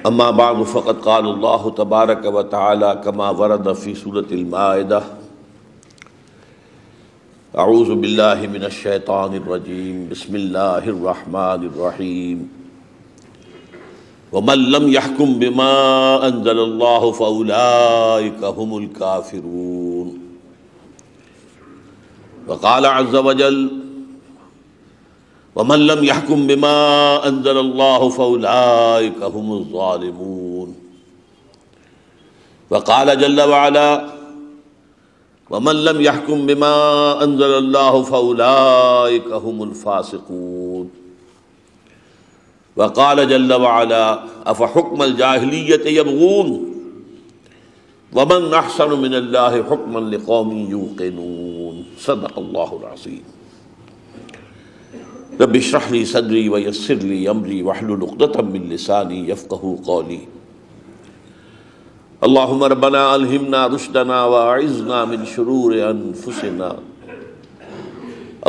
اما بعد فقد قال اللہ تبارک و تعالی کما ورد فی سورۃ المائدہ اعوذ باللہ من الشیطان الرجیم بسم اللہ الرحمن الرحیم ومن لم يحكم بما انزل اللہ فاولئک هم الکافرون وقال عز وجل ومن لم يحكم بما انزل الله فاولئك هم الظالمون وقال جل وعلا ومن لم يحكم بما انزل الله فاولئك هم الفاسقون وقال جل وعلا افحكم الجاهلية يبغون ومن احسن من الله حكما لقوم يوقنون صدق الله العظيم رب اشرح لي صدري ويسر لي امري واحلل عقدة من لساني يفقهوا قولي اللهم ربنا الهمنا رشدنا واعذنا من شرور انفسنا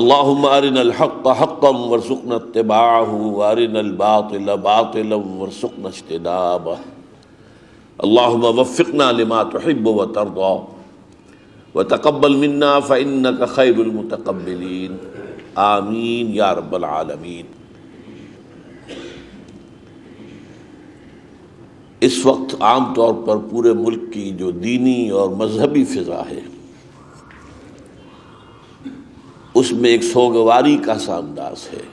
اللهم ارنا الحق حقا وارزقنا اتباعه وارنا الباطل باطلا وارزقنا اجتنابه اللهم وفقنا لما تحب وترضى وتقبل منا فانك خير المتقبلين آمین یا رب العالمین۔ اس وقت عام طور پر پورے ملک کی جو دینی اور مذہبی فضا ہے اس میں ایک سوگواری کا سا انداز ہے،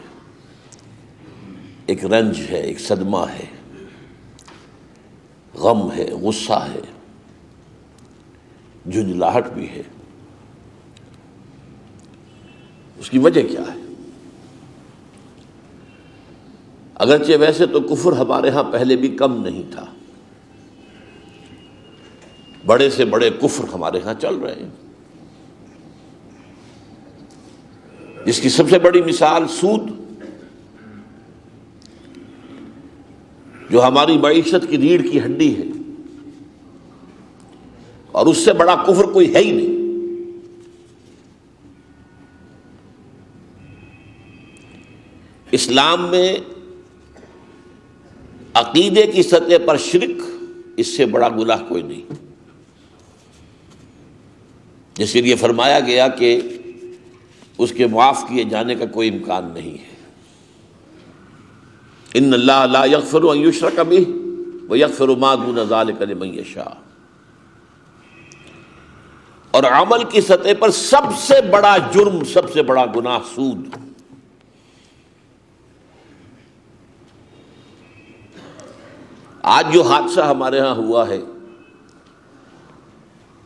ایک رنج ہے، ایک صدمہ ہے، غم ہے، غصہ ہے، جھنجھلاہٹ بھی ہے۔ اس کی وجہ کیا ہے؟ اگرچہ ویسے تو کفر ہمارے ہاں پہلے بھی کم نہیں تھا، بڑے سے بڑے کفر ہمارے ہاں چل رہے ہیں، جس کی سب سے بڑی مثال سود، جو ہماری معیشت کی ریڑھ کی ہڈی ہے، اور اس سے بڑا کفر کوئی ہے ہی نہیں۔ اسلام میں عقیدے کی سطح پر شرک اس سے بڑا گناہ کوئی نہیں، جس لیے فرمایا گیا کہ اس کے معاف کیے جانے کا کوئی امکان نہیں ہے۔ ان اللہ لا یغفر ان یشرک بہ ویغفر ما دون ذلک لمن یشاء۔ اور عمل کی سطح پر سب سے بڑا جرم، سب سے بڑا گناہ سود۔ آج جو حادثہ ہمارے ہاں ہوا ہے،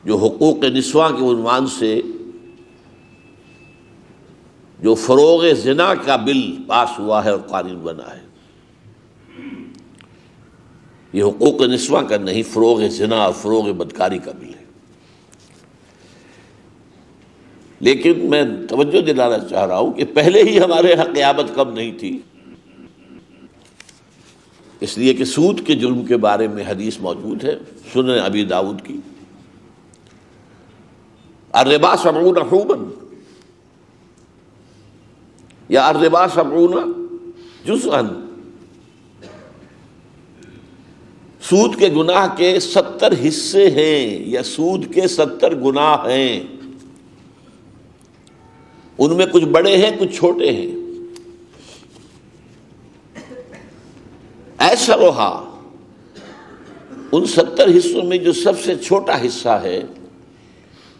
جو حقوق نسواں کے عنوان سے جو فروغ زنا کا بل پاس ہوا ہے اور قانون بنا ہے، یہ حقوق نسواں کا نہیں، فروغ زنا اور فروغ بدکاری کا بل ہے۔ لیکن میں توجہ دلانا چاہ رہا ہوں کہ پہلے ہی ہمارے یہاں قیامت کم نہیں تھی، اس لیے کہ سود کے جرم کے بارے میں حدیث موجود ہے سنن ابی داؤد کی، الربا 70 حوبا یا الربا 70 جزءا، سود کے گناہ کے 70 حصے ہیں یا سود کے 70 گناہ ہیں، ان میں کچھ بڑے ہیں کچھ چھوٹے ہیں۔ ایسا رہا ان 70 حصوں میں جو سب سے چھوٹا حصہ ہے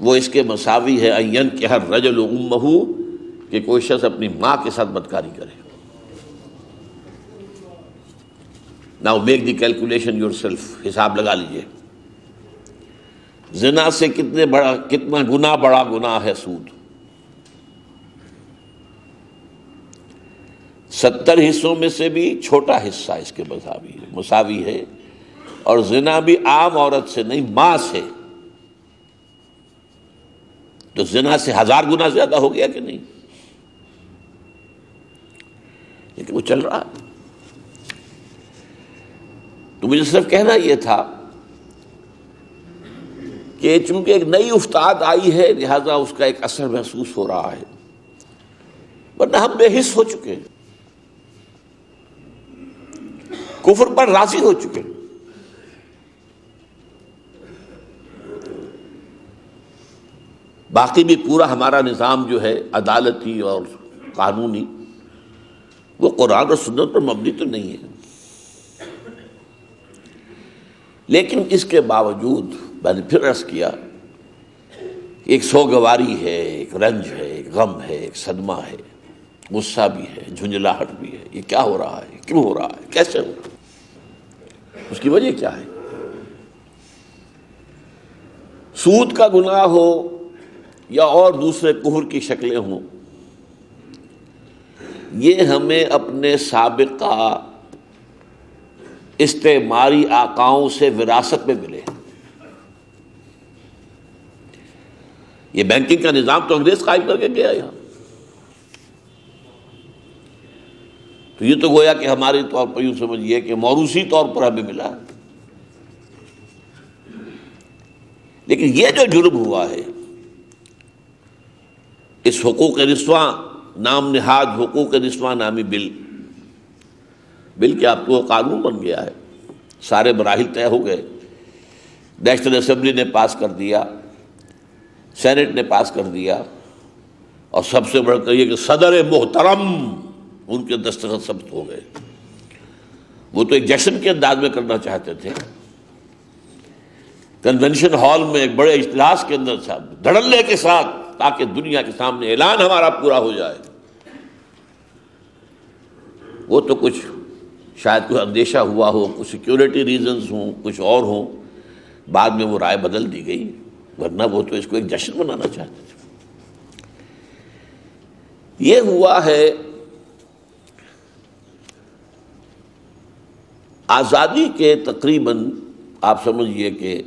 وہ اس کے مساوی ہے ان ينكح الرجل امہ، کہ کوئی شخص اپنی ماں کے ساتھ بدکاری کرے۔ Now make the calculation yourself، حساب لگا لیجئے، زنا سے کتنا گنا بڑا گناہ ہے سود۔ 70 حصوں میں سے بھی چھوٹا حصہ اس کے مساوی ہے، اور زنا بھی عام عورت سے نہیں، ماں سے، تو زنا سے 1000 گنا زیادہ ہو گیا کہ نہیں؟ لیکن وہ چل رہا ہے۔ تو مجھے صرف کہنا یہ تھا کہ چونکہ ایک نئی افتاد آئی ہے لہذا اس کا ایک اثر محسوس ہو رہا ہے، ورنہ ہم بے حس ہو چکے ہیں، کفر پر راضی ہو چکے ہیں۔ باقی بھی پورا ہمارا نظام جو ہے عدالتی اور قانونی، وہ قرآن اور سنت پر مبنی تو نہیں ہے۔ لیکن اس کے باوجود میں نے پھر عرض کیا، ایک سوگواری ہے، ایک رنج ہے، ایک غم ہے، ایک صدمہ ہے، غصہ بھی ہے، جھنجھلاہٹ بھی ہے۔ یہ کیا ہو رہا ہے؟ کیوں ہو رہا ہے؟ کیسے ہو رہا ہے؟ اس کی وجہ کیا ہے؟ سود کا گناہ ہو یا اور دوسرے کفر کی شکلیں ہوں، یہ ہمیں اپنے سابقہ استعماری آقاؤں سے وراثت میں ملے۔ یہ بینکنگ کا نظام تو انگریز قائم کر کے گیا یہاں، تو یہ تو گویا کہ ہمارے طور پر یوں سمجھیے کہ موروثی طور پر ہمیں ملا۔ لیکن یہ جو جرم ہوا ہے، اس حقوق رسواں نام نہاد حقوق رسواں نامی بل کیا اب تو قانون بن گیا ہے، سارے مراحل طے ہو گئے، نیشنل اسمبلی نے پاس کر دیا، سینٹ نے پاس کر دیا، اور سب سے بڑھ کر یہ کہ صدر محترم ان کے دستخط ثبت ہو گئے۔ وہ تو ایک جشن کے انداز میں کرنا چاہتے تھے، کنونشن ہال میں ایک بڑے اجلاس کے اندر دھڑلے کے ساتھ، تاکہ دنیا کے سامنے اعلان ہمارا پورا ہو جائے۔ وہ تو کچھ شاید کوئی اندیشہ ہوا ہو، کچھ سیکیورٹی ریزنز ہوں، کچھ اور ہوں، بعد میں وہ رائے بدل دی گئی، ورنہ وہ تو اس کو ایک جشن بنانا چاہتے تھے۔ یہ ہوا ہے آزادی کے تقریباً، آپ سمجھئے کہ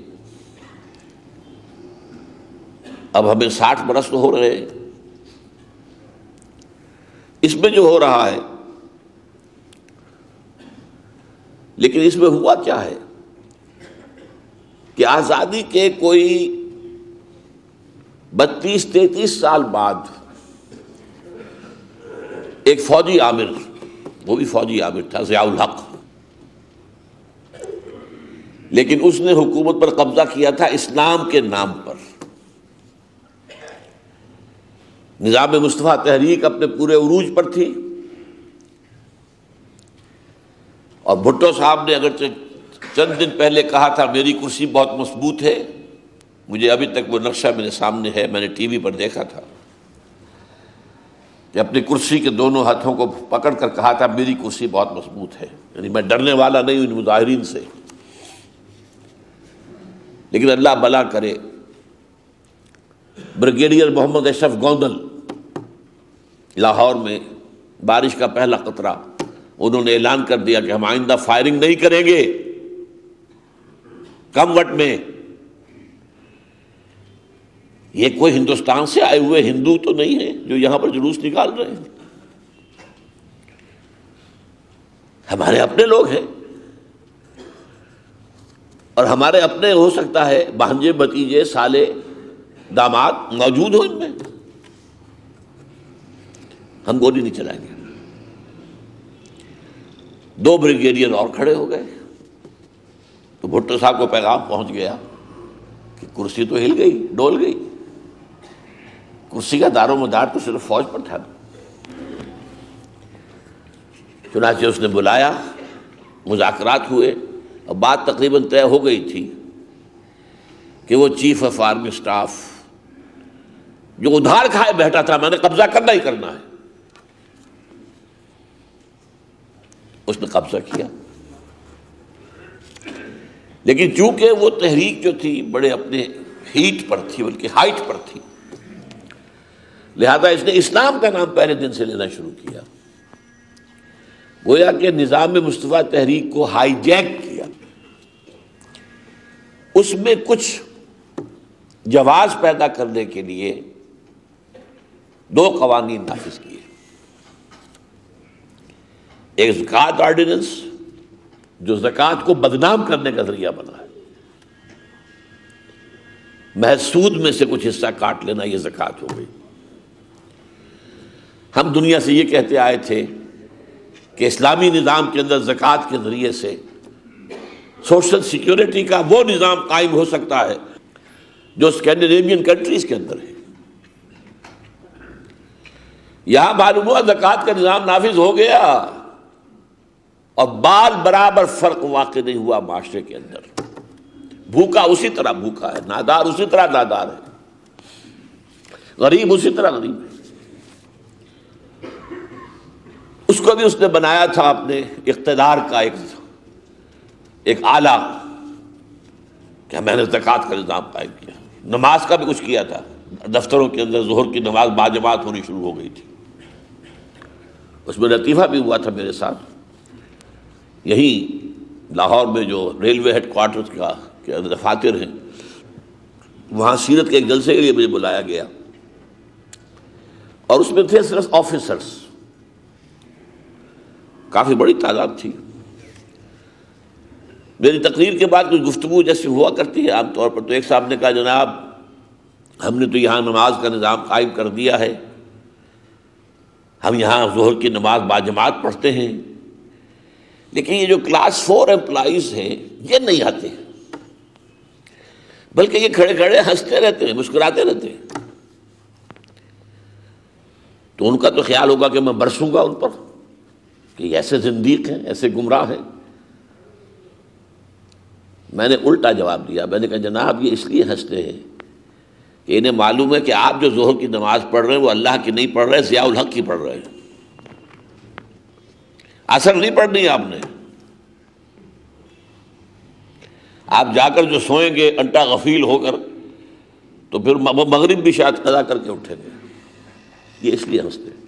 اب ہمیں 60 برس تو ہو رہے ہیں۔ اس میں جو ہو رہا ہے، لیکن اس میں ہوا کیا ہے کہ آزادی کے کوئی 32-33 سال بعد ایک فوجی عامر، وہ بھی فوجی عامر تھا، ضیاء الحق، لیکن اس نے حکومت پر قبضہ کیا تھا اسلام کے نام پر۔ نظام مصطفیٰ تحریک اپنے پورے عروج پر تھی، اور بھٹو صاحب نے اگرچہ چند دن پہلے کہا تھا میری کرسی بہت مضبوط ہے، مجھے ابھی تک وہ نقشہ میرے سامنے ہے، میں نے ٹی وی پر دیکھا تھا کہ اپنی کرسی کے دونوں ہاتھوں کو پکڑ کر کہا تھا میری کرسی بہت مضبوط ہے، یعنی میں ڈرنے والا نہیں ہوں ان مظاہرین سے۔ لیکن اللہ بلا کرے، بریگیڈیئر محمد اشرف گوندل لاہور میں بارش کا پہلا قطرہ، انہوں نے اعلان کر دیا کہ ہم آئندہ فائرنگ نہیں کریں گے کم وقت میں۔ یہ کوئی ہندوستان سے آئے ہوئے ہندو تو نہیں ہیں جو یہاں پر جلوس نکال رہے ہیں، ہمارے اپنے لوگ ہیں، اور ہمارے اپنے ہو سکتا ہے بھانجے بھتیجے سالے داماد موجود ہو ان میں، ہم گولی نہیں چلائیں گے۔ 2 بریگیڈیئر اور کھڑے ہو گئے، تو بھٹو صاحب کو پیغام پہنچ گیا کہ کرسی تو ہل گئی، ڈول گئی، کرسی کا دار و مدار تو صرف فوج پر تھا۔ چنانچہ اس نے بلایا، مذاکرات ہوئے، اور بات تقریباً طے ہو گئی تھی کہ وہ چیف آف آرمی اسٹاف جو ادھار کھائے بیٹھا تھا، میں نے قبضہ کرنا ہی کرنا ہے، اس نے قبضہ کیا۔ لیکن چونکہ وہ تحریک جو تھی بڑے اپنے ہیٹ پر تھی، بلکہ ہائٹ پر تھی، لہذا اس نے اسلام کا نام پہلے دن سے لینا شروع کیا، گویا کہ نظام مصطفیٰ تحریک کو ہائی جیک کیا، اس میں کچھ جواز پیدا کرنے کے لیے 2 قوانین نافذ کیے۔ ایک زکوٰۃ آرڈیننس جو زکوٰۃ کو بدنام کرنے کا ذریعہ بنا ہے، محض سود میں سے کچھ حصہ کاٹ لینا، یہ زکوٰۃ ہو گئی۔ ہم دنیا سے یہ کہتے آئے تھے کہ اسلامی نظام کے اندر زکوٰۃ کے ذریعے سے سوشل سیکیورٹی کا وہ نظام قائم ہو سکتا ہے جو اسکینڈینیوین کنٹریز کے اندر ہے۔ یہاں معلوم ہوا زکوٰۃ کا نظام نافذ ہو گیا اور بال برابر فرق واقع نہیں ہوا معاشرے کے اندر. بھوکا اسی طرح بھوکا ہے، نادار اسی طرح نادار ہے، غریب اسی طرح غریب ہے. اس کو بھی اس نے بنایا تھا اپنے اقتدار کا ایک آلہ کہ میں نے زکوٰۃ کا نظام قائم کیا. نماز کا بھی کچھ کیا تھا، دفتروں کے اندر ظہر کی نماز باجماعت ہونی شروع ہو گئی تھی. اس میں لطیفہ بھی ہوا تھا میرے ساتھ. یہی لاہور میں جو ریلوے ہیڈ کوارٹرز کا کے دفاتر ہیں، وہاں سیرت کے ایک جلسے کے لیے مجھے بلایا گیا اور اس میں تھے صرف آفیسرز، کافی بڑی تعداد تھی. میری تقریر کے بعد کچھ گفتگو جیسی ہوا کرتی ہے عام طور پر، تو ایک صاحب نے کہا جناب ہم نے تو یہاں نماز کا نظام قائم کر دیا ہے، ہم یہاں ظہر کی نماز باجماعت پڑھتے ہیں، لیکن یہ جو کلاس 4 امپلائیز ہیں یہ نہیں آتے، بلکہ یہ کھڑے کھڑے ہنستے رہتے ہیں، مسکراتے رہتے ہیں. تو ان کا تو خیال ہوگا کہ میں برسوں گا ان پر کہ یہ ایسے زندیق ہیں، ایسے گمراہ ہیں. میں نے الٹا جواب دیا، میں نے کہا جناب یہ اس لیے ہنستے ہیں کہ انہیں معلوم ہے کہ آپ جو ظہر کی نماز پڑھ رہے ہیں وہ اللہ کی نہیں پڑھ رہے، ضیاء الحق کی پڑھ رہے ہیں. اثر نہیں پڑھنی آپ نے. آپ جا کر جو سوئیں گے انٹا غفیل ہو کر تو پھر وہ مغرب بھی شاید قضا کر کے اٹھیں گے. یہ اس لیے ہنستے ہیں.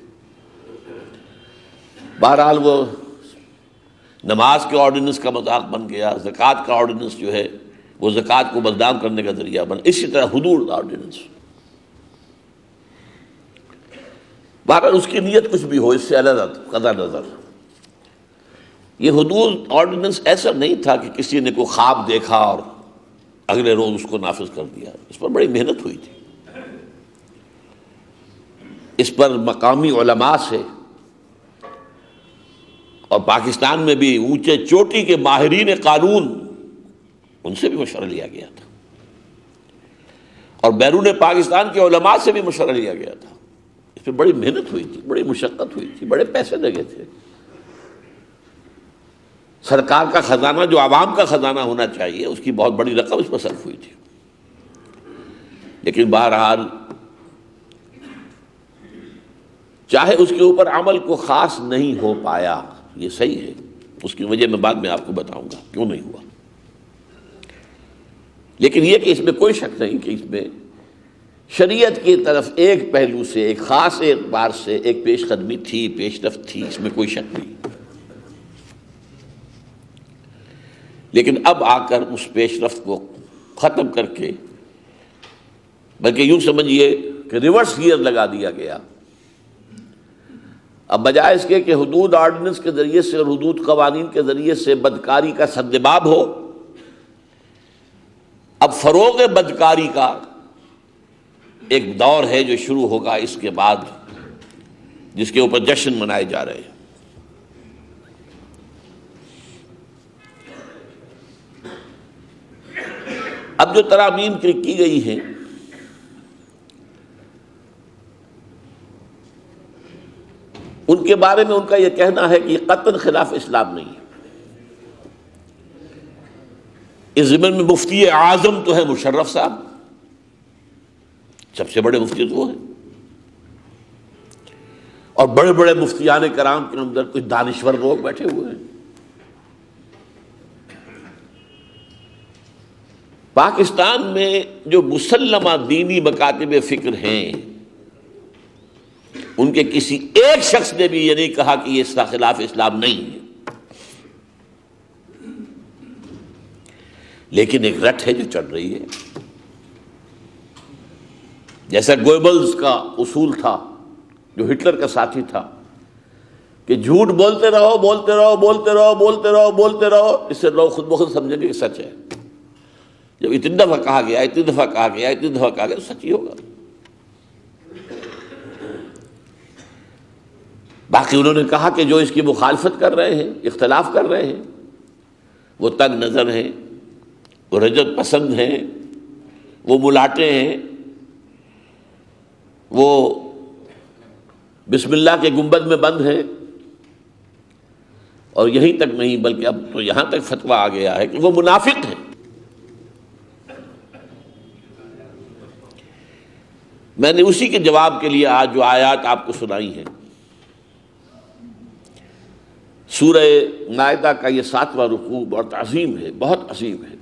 بہرحال وہ نماز کے آرڈیننس کا مذاق بن گیا، زکوٰۃ کا آرڈیننس جو ہے وہ زکوٰۃ کو بدنام کرنے کا ذریعہ بنا. اسی طرح حدود آرڈیننس، بہرحال اس کی نیت کچھ بھی ہو، اس سے علیحدہ قضا نظر. یہ حدود آرڈیننس ایسا نہیں تھا کہ کسی نے کوئی خواب دیکھا اور اگلے روز اس کو نافذ کر دیا. اس پر بڑی محنت ہوئی تھی. اس پر مقامی علماء سے اور پاکستان میں بھی اونچے چوٹی کے ماہرین قانون ان سے بھی مشورہ لیا گیا تھا، اور بیرون پاکستان کے علماء سے بھی مشورہ لیا گیا تھا. اس پہ بڑی محنت ہوئی تھی، بڑی مشقت ہوئی تھی، بڑے پیسے لگے تھے. سرکار کا خزانہ جو عوام کا خزانہ ہونا چاہیے اس کی بہت بڑی رقم اس پر صرف ہوئی تھی. لیکن بہرحال چاہے اس کے اوپر عمل کو خاص نہیں ہو پایا، یہ صحیح ہے. اس کی وجہ میں بعد میں آپ کو بتاؤں گا کیوں نہیں ہوا. لیکن یہ کہ اس میں کوئی شک نہیں کہ اس میں شریعت کی طرف ایک پہلو سے، ایک خاص اعتبار سے ایک پیش قدمی تھی، پیش رفت تھی، اس میں کوئی شک نہیں. لیکن اب آ کر اس پیش رفت کو ختم کر کے، بلکہ یوں سمجھیے کہ ریورس گیئر لگا دیا گیا. اب بجائے اس کے کہ حدود آرڈیننس کے ذریعے سے اور حدود قوانین کے ذریعے سے بدکاری کا سدباب ہو، اب فروغ بدکاری کا ایک دور ہے جو شروع ہوگا اس کے بعد، جس کے اوپر جشن منائے جا رہے ہیں. اب جو ترامیم کی گئی ہیں ان کے بارے میں ان کا یہ کہنا ہے کہ یہ قطعاً خلاف اسلام نہیں ہے. اس ضمن میں مفتی اعظم تو ہے مشرف صاحب، سب سے بڑے مفتی تو وہ ہیں، اور بڑے بڑے مفتیان کرام کے اندر کچھ دانشور لوگ بیٹھے ہوئے ہیں. پاکستان میں جو مسلمہ دینی مکاتب فکر ہیں ان کے کسی ایک شخص نے بھی یہ نہیں کہا کہ یہ اس کا خلاف اسلام نہیں ہے. لیکن ایک رٹ ہے جو چل رہی ہے، جیسا گوئبلز کا اصول تھا جو ہٹلر کا ساتھی تھا کہ جھوٹ بولتے رہو بولتے رہو بولتے رہو بولتے رہو بولتے رہو، اس سے لوگ خود بخود سمجھیں گے کہ سچ ہے. جب اتنی دفعہ کہا گیا، اتنی دفعہ کہا گیا، اتنی دفعہ کہا گیا تو سچ ہی ہوگا. باقی انہوں نے کہا کہ جو اس کی مخالفت کر رہے ہیں، اختلاف کر رہے ہیں، وہ تنگ نظر ہیں، وہ رجعت پسند ہیں، وہ ملاٹے ہیں، وہ بسم اللہ کے گنبد میں بند ہیں، اور یہیں تک نہیں بلکہ اب تو یہاں تک فتویٰ آ گیا ہے کہ وہ منافق ہیں۔ میں نے اسی کے جواب کے لیے آج جو آیات آپ کو سنائی ہیں، سورہ مائدہ کا یہ 7واں رکوع بہت عظیم ہے، بہت عظیم ہے۔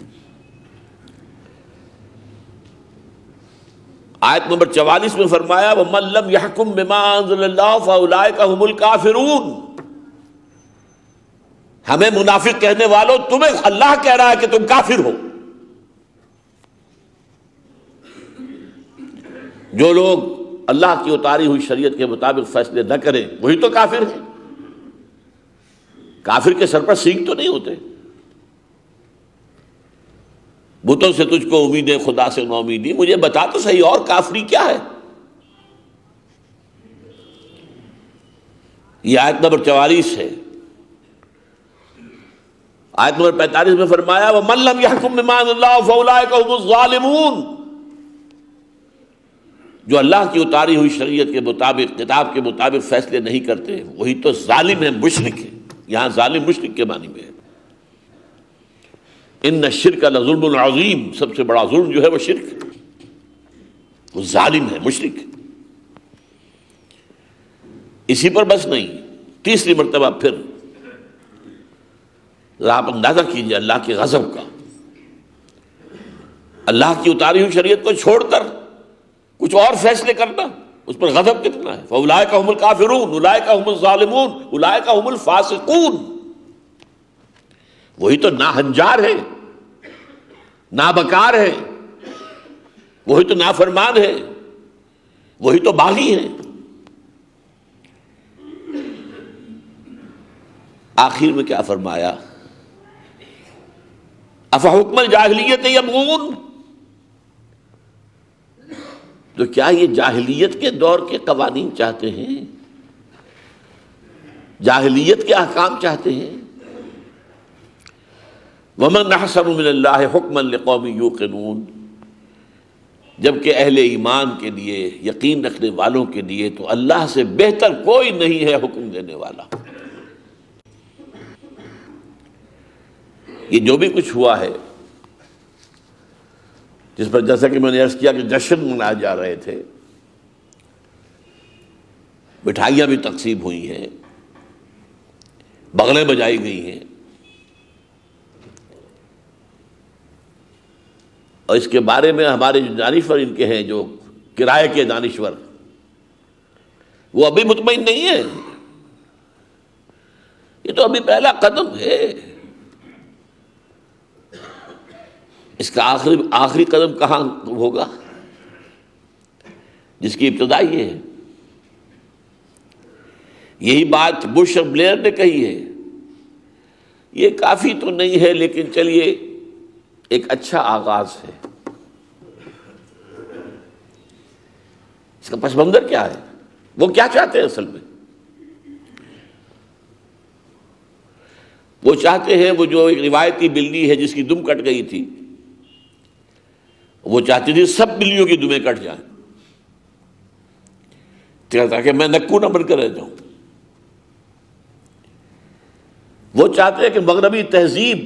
آیت نمبر 44 میں فرمایا وَمَن لَّمْ يَحْكُم بِمَا أَنزَلَ اللَّهُ فَأُولَٰئِكَ هُمُ الْكَافِرُونَ۔ ہمیں منافق کہنے والوں، تمہیں اللہ کہہ رہا ہے کہ تم کافر ہو۔ جو لوگ اللہ کی اتاری ہوئی شریعت کے مطابق فیصلے نہ کریں وہی تو کافر ہیں۔ کافر کے سر پر سینگ تو نہیں ہوتے۔ بتوں سے تجھ کو امید ہے، خدا سے نو امیدی، مجھے بتا تو صحیح اور کافری کیا ہے۔ یہ آیت نمبر 44 ہے۔ آیت نمبر 45 میں فرمایا وَمَن لَّمْ يَحْكُم بِمَا أَنزَلَ اللَّهُ فَأُولَٰئِكَ هُمُ الظَّالِمُونَ۔ جو اللہ کی اتاری ہوئی شریعت کے مطابق، کتاب کے مطابق فیصلے نہیں کرتے وہی تو ظالم ہے، مشرک ہے۔ یہاں ظالم مشرک کے معنی میں ہے۔ ان الشرک لظلم عظیم، سب سے بڑا ظلم جو ہے وہ شرک ہے، وہ ظالم ہے، مشرک ہے۔ اسی پر بس نہیں، تیسری مرتبہ پھر آپ اندازہ کیجئے اللہ کے غضب کا۔ اللہ کی اتاری ہوئی شریعت کو چھوڑ کر کچھ اور فیصلے کرنا، اس پر غضب کتنا ہے۔ فَأُولَٰئِكَ هُمُ الْكَافِرُونَ أُولَٰئِكَ هُمُ الظَّالِمُونَ أُولَٰئِكَ هُمُ الْفَاسِقُونَ۔ وہی تو ناہنجار ہے، نابکار ہے، وہی تو نافرمان ہے، وہی تو باغی ہے۔ آخر میں کیا فرمایا؟ افحکم الجاہلیت یبغون۔ تو کیا یہ جاہلیت کے دور کے قوانین چاہتے ہیں؟ جاہلیت کے احکام چاہتے ہیں؟ وَمَنْ أَحْسَنُ مِنَ اللَّهِ حُكْمًا لِقَوْمٍ يُوقِنُونَ۔ جبکہ اہل ایمان کے لیے، یقین رکھنے والوں کے لیے تو اللہ سے بہتر کوئی نہیں ہے حکم دینے والا۔ یہ جو بھی کچھ ہوا ہے، جس پر جیسا کہ میں نے عرض کیا کہ جشن منائے جا رہے تھے، مٹھائیاں بھی تقسیم ہوئی ہیں، بغلیں بجائی گئی ہیں، اور اس کے بارے میں ہمارے جو دانشور ان کے ہیں، جو کرائے کے دانشور، وہ ابھی مطمئن نہیں ہے۔ یہ تو ابھی پہلا قدم ہے، اس کا آخری قدم کہاں ہوگا، جس کی ابتدا یہ ہے۔ یہی بات بش اور بلیئر نے کہی ہے۔ یہ کافی تو نہیں ہے لیکن چلیے ایک اچھا آغاز ہے۔ اس کا پس منظر کیا ہے؟ وہ کیا چاہتے ہیں اصل میں؟ وہ چاہتے ہیں، وہ جو ایک روایتی بلی ہے جس کی دم کٹ گئی تھی، وہ چاہتی تھی سب بلیوں کی دمیں کٹ جائیں تاکہ میں نکو نہ بن کر رہ جاؤں۔ وہ چاہتے ہیں کہ مغربی تہذیب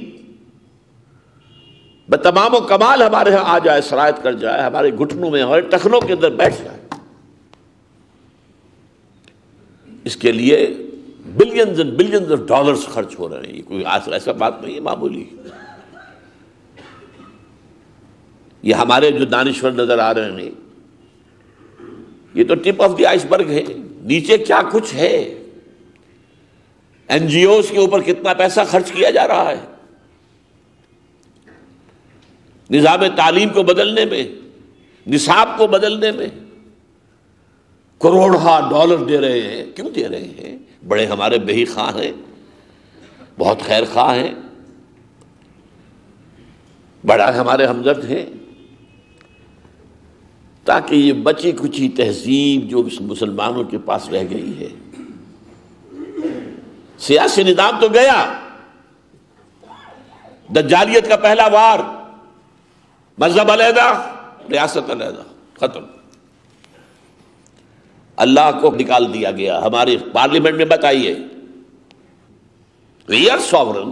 بتمام و کمال ہمارے ہاں آ جائے، سرایت کر جائے، ہمارے گھٹنوں میں، ہمارے ٹخنوں کے اندر بیٹھ جائے۔ اس کے لیے billions and billions of dollars خرچ ہو رہے ہیں۔ یہ کوئی ایسا بات نہیں ہے معمولی۔ یہ ہمارے جو دانشور نظر آ رہے ہیں، یہ تو ٹپ آف دی آئس برگ ہے، نیچے کیا کچھ ہے۔ این جی اوز کے اوپر کتنا پیسہ خرچ کیا جا رہا ہے، نظام تعلیم کو بدلنے میں، نصاب کو بدلنے میں کروڑہا ڈالر دے رہے ہیں۔ کیوں دے رہے ہیں؟ بڑے ہمارے بہی خواہ ہیں، بہت خیر خواہ ہیں، بڑا ہمارے ہمدرد ہیں، تاکہ یہ بچی کچی تہذیب جو مسلمانوں کے پاس رہ گئی ہے۔ سیاسی نظام تو گیا، دجالیت کا پہلا وار، مذہب علیحدہ، ریاست علیحدہ، ختم۔ اللہ کو نکال دیا گیا ہماری پارلیمنٹ میں. بتائیے وی آر ساورن،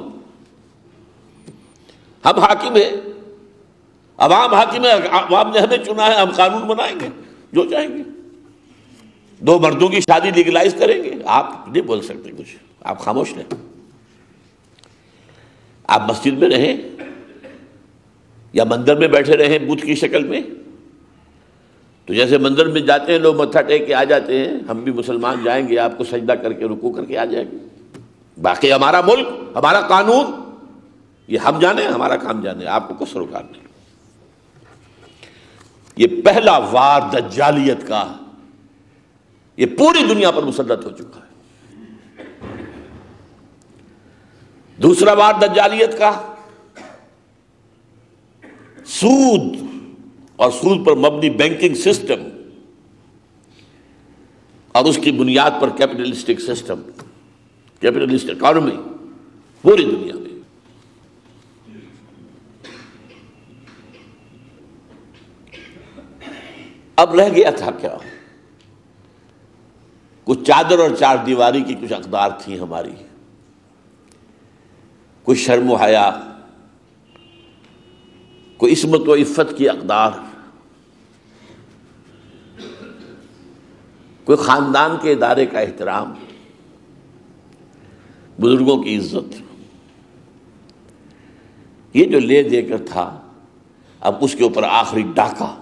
ہم حاکم ہیں، عوام حاکم ہے، عوام نے ہمیں چنا ہے، ہم قانون بنائیں گے جو چاہیں گے. 2 مردوں کی شادی لیگلائز کریں گے. آپ نہیں بول سکتے کچھ، آپ خاموش رہیں. آپ مسجد میں رہیں یا مندر میں بیٹھے رہیں بت کی شکل میں، تو جیسے مندر میں جاتے ہیں لوگ متھا ٹیک کے آ جاتے ہیں، ہم بھی مسلمان جائیں گے آپ کو سجدہ کر کے رکوع کر کے آ جائیں گے. باقی ہمارا ملک، ہمارا قانون، یہ ہم جانے، ہمارا کام جانے، آپ کو کس سروکار نہیں. یہ پہلا وار دجالیت کا یہ پوری دنیا پر مسلط ہو چکا ہے. دوسرا وار دجالیت کا سود اور سود پر مبنی بینکنگ سسٹم اور اس کی بنیاد پر کیپٹلسٹک سسٹم، کیپٹلسٹ اکانومی پوری دنیا میں. اب رہ گیا تھا کیا؟ کچھ چادر اور چار دیواری کی کچھ اقدار تھیں ہماری، کوئی شرم و حیا، کوئی عصمت و عفت کی اقدار، کوئی خاندان کے ادارے کا احترام، بزرگوں کی عزت. یہ جو لے دے کر تھا، اب اس کے اوپر آخری ڈاکہ.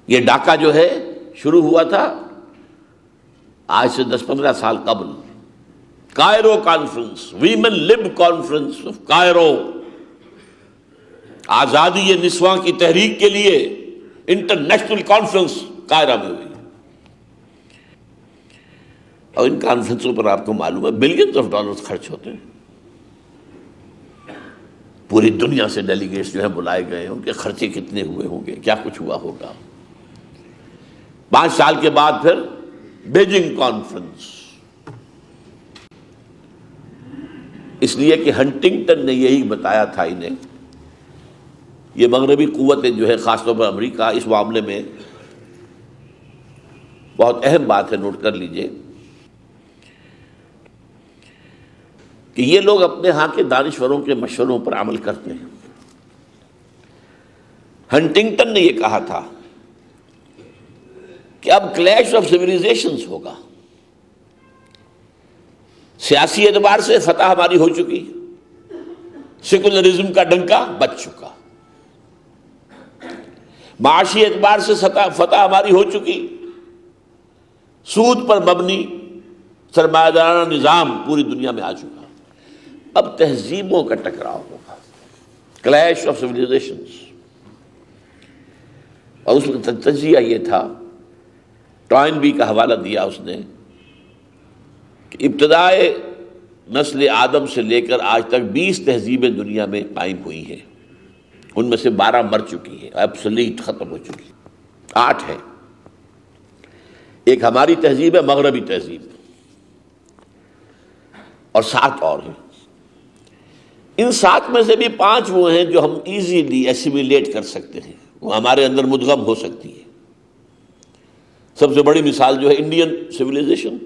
یہ ڈاکہ جو ہے شروع ہوا تھا آج سے 10-15 سال قبل. کائرو کانفرنس، ویمن لب کانفرنس آف کائرو، آزادی نسواں کی تحریک کے لیے انٹرنیشنل کانفرنس قاہرہ میں ہوئی. اور ان کانفرنسوں پر آپ کو معلوم ہے بلینز آف ڈالرز خرچ ہوتے ہیں. پوری دنیا سے ڈیلیگیٹس جو ہیں بلائے گئے ہیں، ان کے خرچے کتنے ہوئے ہوں گے، کیا کچھ ہوا ہوگا. 5 سال کے بعد پھر بیجنگ کانفرنس، اس لیے کہ ہنٹنگٹن نے یہی بتایا تھا انہیں. یہ مغربی قوتیں جو ہے خاص طور پر امریکہ اس معاملے میں بہت اہم بات ہے، نوٹ کر لیجئے کہ یہ لوگ اپنے ہاں کے دانشوروں کے مشوروں پر عمل کرتے ہیں. ہنٹنگٹن نے یہ کہا تھا کہ اب کلیش آف سیویلائزیشنز ہوگا. سیاسی اعتبار سے فتح ہماری ہو چکی، سیکولرزم کا ڈنکا بچ چکا. معاشی اعتبار سے فتح ہماری ہو چکی، سود پر مبنی سرمایہ دارانہ نظام پوری دنیا میں آ چکا. اب تہذیبوں کا ٹکراؤ ہوگا، کلیش آف سیویلائزیشنز. اور اس میں تجزیہ یہ تھا، ٹوائن بی کا حوالہ دیا اس نے، کہ ابتدائے نسل آدم سے لے کر آج تک 20 تہذیبیں دنیا میں قائم ہوئی ہیں. ان میں سے 12 مر چکی ہیں، ایبسلیٹ، ختم ہو چکی. 8 ہیں. ایک ہماری تہذیب ہے، مغربی تہذیب، اور 7 اور ہیں. ان 7 میں سے بھی 5 وہ ہیں جو ہم ایزیلی ایسیمیلیٹ کر سکتے ہیں، وہ ہمارے اندر مدغم ہو سکتی ہے. سب سے بڑی مثال جو ہے انڈین سویلائزیشن،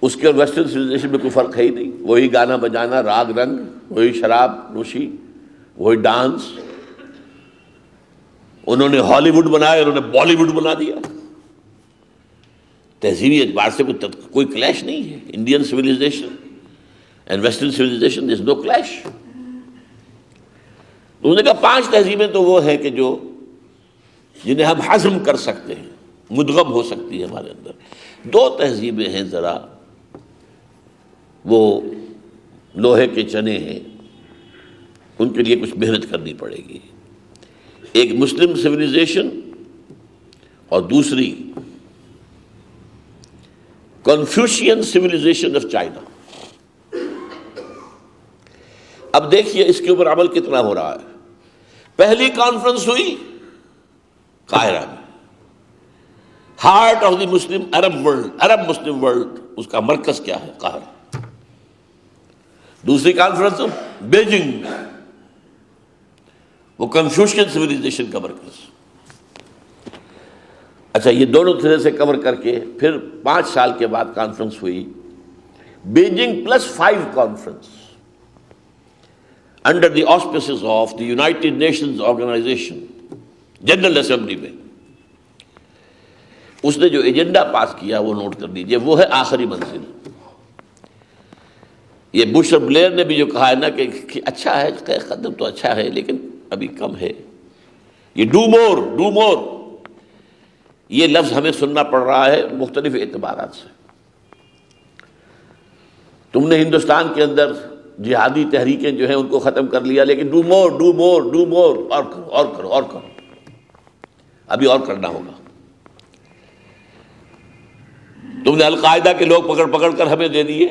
اس کے اور ویسٹرن سویلائزیشن میں کوئی فرق ہے ہی نہیں. وہی گانا بجانا، راگ رنگ، وہی شراب نوشی، وہی ڈانس. انہوں نے ہالی ووڈ بنایا، انہوں نے بالی ووڈ بنا دیا. تہذیبی اعتبار سے کوئی کلیش نہیں ہے. Indian civilisation and western civilisation there is no clash. انہوں نے کہا 5 تہذیبیں تو وہ ہیں کہ جو جنہیں ہم ہضم کر سکتے ہیں، مدغم ہو سکتی ہے ہمارے اندر. 2 تہذیبیں ہیں ذرا وہ لوہے کے چنے ہیں، ان کے لیے کچھ محنت کرنی پڑے گی. ایک مسلم سویلائزیشن اور دوسری کنفیوشین سویلائزیشن آف چائنا. اب دیکھیے اس کے اوپر عمل کتنا ہو رہا ہے. پہلی کانفرنس ہوئی قاہرہ میں، heart of the Muslim Arab world, Arab Muslim world, اس کا مرکز کیا ہے؟ قاہرہ. دوسری کانفرنس بیجنگ میں، وہ کنفیوشین سویلائزیشن کا مرکز. اچھا، یہ دونوں طرح سے کور کر کے پھر 5 سال کے بعد کانفرنس ہوئی، Beijing +5 conference under the auspices of the United Nations organisation general assembly میں۔ اس نے جو ایجنڈا پاس کیا وہ نوٹ کر لیجئے، وہ ہے آخری منزل۔ یہ بش اور بلیئر نے بھی جو کہا ہے نا کہ اچھا ہے، قدم تو اچھا ہے لیکن ابھی کم ہے، یہ ڈو مور، یہ لفظ ہمیں سننا پڑ رہا ہے مختلف اعتبارات سے۔ تم نے ہندوستان کے اندر جہادی تحریکیں جو ہیں ان کو ختم کر لیا، لیکن ڈو مور، اور کرو، ابھی اور کرنا ہوگا۔ تم نے القاعدہ کے لوگ پکڑ کر ہمیں دے دیے،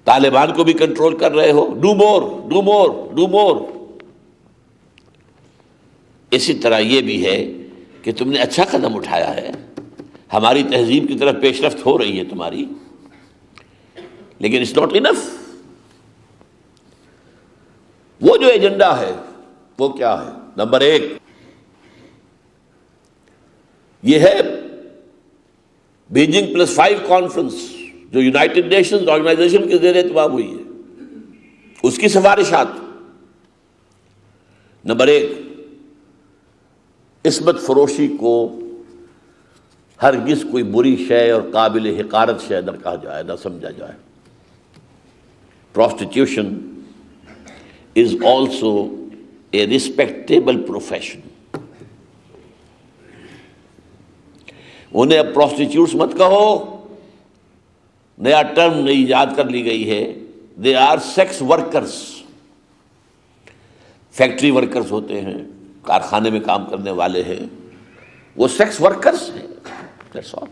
طالبان کو بھی کنٹرول کر رہے ہو، ڈو مور۔ اسی طرح یہ بھی ہے کہ تم نے اچھا قدم اٹھایا ہے، ہماری تہذیب کی طرف پیش رفت ہو رہی ہے تمہاری، لیکن اٹس ناٹ انف۔ وہ جو ایجنڈا ہے وہ کیا ہے؟ نمبر 1 یہ ہے بیجنگ +5 کانفرنس جو یونائٹڈ نیشنز آرگنائزیشن کے زیر اہتمام ہوئی ہے، اس کی سفارشات۔ نمبر 1، عصمت فروشی کو ہرگز کوئی بری شے اور قابل حقارت شے نہ کہا جائے، نہ سمجھا جائے۔ Prostitution is also a respectable profession۔ انہیں اب پروسٹیٹیوٹس مت کہو، نیا ٹرم نئی ایجاد کر لی گئی ہے، they are sex workers. Factory workers ہوتے ہیں، کارخانے میں کام کرنے والے ہیں، وہ سیکس ورکرز ہیں، دیٹس آل۔